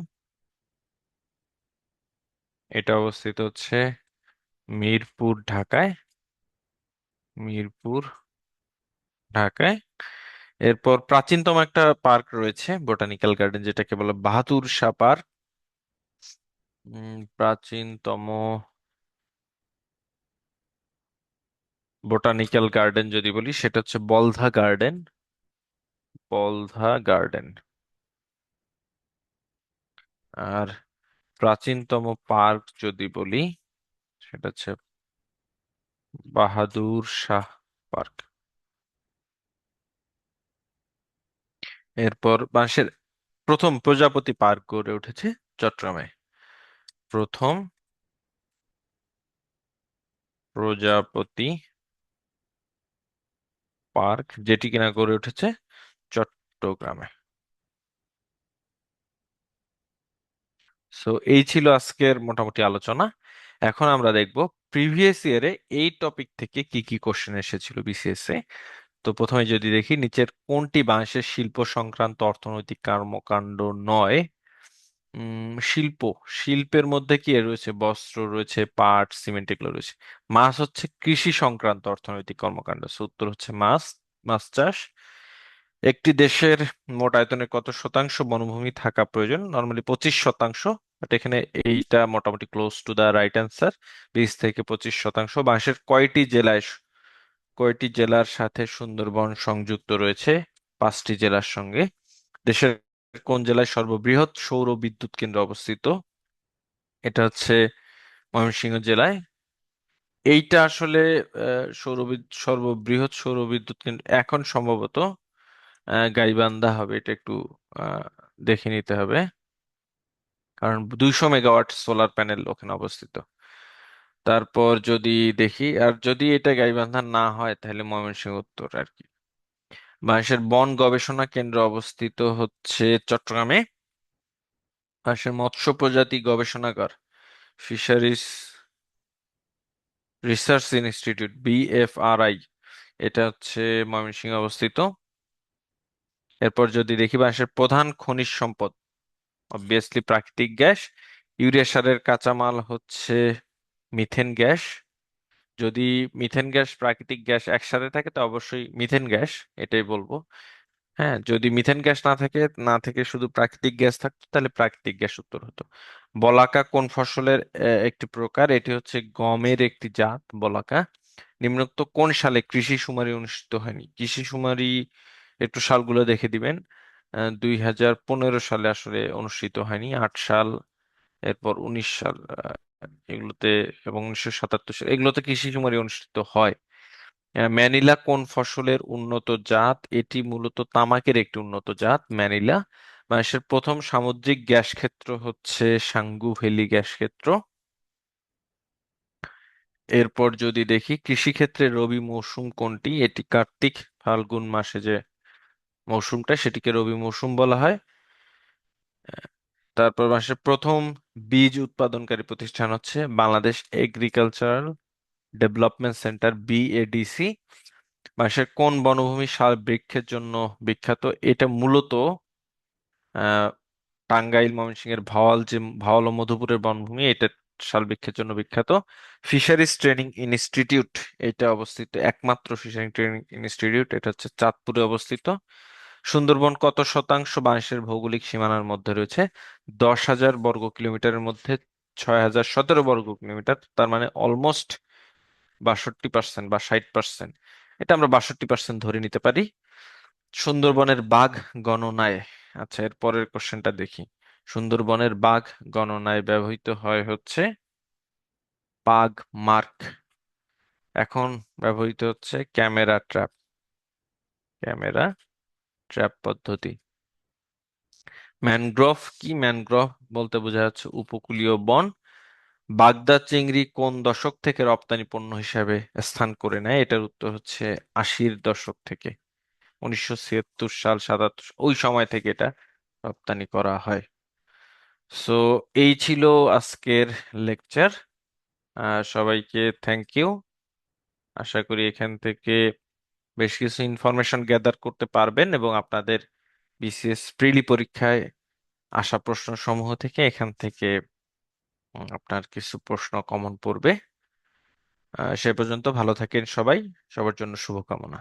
এটা অবস্থিত হচ্ছে মিরপুর, ঢাকায়। মিরপুর, ঢাকায়। এরপর প্রাচীনতম একটা পার্ক রয়েছে বোটানিক্যাল গার্ডেন, যেটাকে বলে বাহাদুর শাহ পার্ক। প্রাচীনতম বোটানিক্যাল গার্ডেন যদি বলি, সেটা হচ্ছে বলধা গার্ডেন, বলধা গার্ডেন। আর প্রাচীনতম পার্ক যদি বলি, সেটা হচ্ছে বাহাদুর শাহ পার্ক। এরপর বাংলাদেশের প্রথম প্রজাপতি পার্ক গড়ে উঠেছে চট্টগ্রামে। প্রথম প্রজাপতি পার্ক, যেটি কিনা গড়ে উঠেছে চট্টগ্রামে। সো এই ছিল আজকের মোটামুটি আলোচনা। এখন আমরা দেখব প্রিভিয়াস ইয়ারে এই টপিক থেকে কি কি কোশ্চেন এসেছিল বিসিএস এ। তো প্রথমে যদি দেখি, নিচের কোনটি বাংলাদেশের শিল্প সংক্রান্ত অর্থনৈতিক কর্মকাণ্ড নয়? শিল্প, শিল্পের মধ্যে কি রয়েছে? বস্ত্র রয়েছে, পাট, সিমেন্ট, এগুলো রয়েছে। মাছ হচ্ছে কৃষি সংক্রান্ত অর্থনৈতিক কর্মকাণ্ড, সো উত্তর হচ্ছে মাছ, মাছ চাষ। একটি দেশের মোট আয়তনের কত শতাংশ বনভূমি থাকা প্রয়োজন? নর্মালি 25%, বাট এখানে এইটা মোটামুটি close to the right answer. 20 থেকে 25%। বাংলাদেশের কয়টি জেলার সাথে সুন্দরবন সংযুক্ত রয়েছে? 5টি জেলার সঙ্গে। দেশের কোন জেলায় সর্ববৃহৎ সৌর বিদ্যুৎ কেন্দ্র অবস্থিত? এটা হচ্ছে ময়মনসিংহ জেলায়। এইটা আসলে সর্ববৃহৎ সৌর বিদ্যুৎ কেন্দ্র এখন সম্ভবত গাইবান্ধা হবে, এটা একটু আহ, দেখে নিতে হবে, কারণ 200 মেগাওয়াট সোলার প্যানেল ওখানে অবস্থিত। তারপর যদি দেখি, আর যদি এটা গাইবান্ধা না হয় তাহলে ময়মনসিংহ উত্তর আর কি। বাংলাদেশের বন গবেষণা কেন্দ্র অবস্থিত হচ্ছে চট্টগ্রামে। বাংলাদেশের মৎস্য প্রজাতি গবেষণাগার, ফিশারিজ রিসার্চ ইনস্টিটিউট, বিএফআরআই, এটা হচ্ছে ময়মনসিংহে অবস্থিত। এরপর যদি দেখি, বাংলাদেশের প্রধান খনিজ সম্পদ অবভিয়াসলি প্রাকৃতিক গ্যাস। ইউরিয়া সারের কাঁচামাল হচ্ছে মিথেন গ্যাস। যদি মিথেন গ্যাস প্রাকৃতিক গ্যাস একসাথে থাকে তো অবশ্যই মিথেন গ্যাস, এটাই বলবো। হ্যাঁ, যদি মিথেন গ্যাস না থেকে শুধু প্রাকৃতিক গ্যাস থাকতো তাহলে প্রাকৃতিক গ্যাস উত্তর হতো। বলাকা কোন ফসলের একটি প্রকার? এটি হচ্ছে গমের একটি জাত, বলাকা। নিম্নোক্ত কোন সালে কৃষি শুমারি অনুষ্ঠিত হয়নি? কৃষি শুমারি একটু সালগুলো দেখে দিবেন। 2015 সালে আসলে অনুষ্ঠিত হয়নি, 8 সাল, এরপর 19 সাল, এগুলোতে, এবং 1977 সাল, এগুলোতে কৃষি শুমারি অনুষ্ঠিত হয়। ম্যানিলা কোন ফসলের উন্নত জাত? এটি মূলত তামাকের একটি উন্নত জাত, ম্যানিলা। বাংলাদেশের প্রথম সামুদ্রিক গ্যাস ক্ষেত্র হচ্ছে সাঙ্গু ভ্যালি গ্যাস ক্ষেত্র। এরপর যদি দেখি, কৃষিক্ষেত্রে রবি মৌসুম কোনটি? এটি কার্তিক ফাল্গুন মাসে যে মৌসুমটা, সেটিকে রবি মৌসুম বলা হয়। তারপর বাংলাদেশের প্রথম বীজ উৎপাদনকারী প্রতিষ্ঠান হচ্ছে Bangladesh agricultural development centre, BADC. বাংলাদেশের কোন বনভূমি শাল বৃক্ষের জন্য বিখ্যাত? এটা মূলত আহ টাঙ্গাইল ময়মনসিংহের ভাওয়াল ও মধুপুরের বনভূমি, এটা শাল বৃক্ষের জন্য বিখ্যাত। ফিশারিজ ট্রেনিং ইনস্টিটিউট, এটা অবস্থিত, একমাত্র ফিশারিং ট্রেনিং ইনস্টিটিউট, এটা হচ্ছে চাঁদপুরে অবস্থিত। সুন্দরবন কত শতাংশ বাংলাদেশের ভৌগোলিক সীমানার মধ্যে রয়েছে? 10,000 বর্গ কিলোমিটারের মধ্যে 6,017 বর্গ কিলোমিটার, তার মানে অলমোস্ট 62% বা 60%। এটা আমরা 62% ধরে নিতে পারি। সুন্দরবনের বাঘ গণনায়, আচ্ছা এর পরের কোশ্চেনটা দেখি। সুন্দরবনের বাঘ গণনায় ব্যবহৃত হয় হচ্ছে বাঘ মার্ক। এখন ব্যবহৃত হচ্ছে ক্যামেরা ট্র্যাপ পদ্ধতি। ম্যানগ্রোভ কি? ম্যানগ্রোভ বলতে বোঝা যাচ্ছে উপকূলীয় বন। বাগদা চিংড়ি কোন দশক থেকে রপ্তানি পণ্য হিসাবে স্থান করে নেয়? এটার উত্তর হচ্ছে 80-র দশক থেকে, 1976 সাল, 77, ওই সময় থেকে এটা রপ্তানি করা হয়। সো এই ছিল আজকের লেকচার। সবাইকে থ্যাংক ইউ। আশা করি এখান থেকে বেশ কিছু ইনফরমেশন গ্যাদার করতে পারবেন, এবং আপনাদের বিসিএস প্রিলি পরীক্ষায় আসা প্রশ্ন সমূহ থেকে এখান থেকে আপনার কিছু প্রশ্ন কমন পড়বে। সে পর্যন্ত ভালো থাকেন সবাই, সবার জন্য শুভকামনা।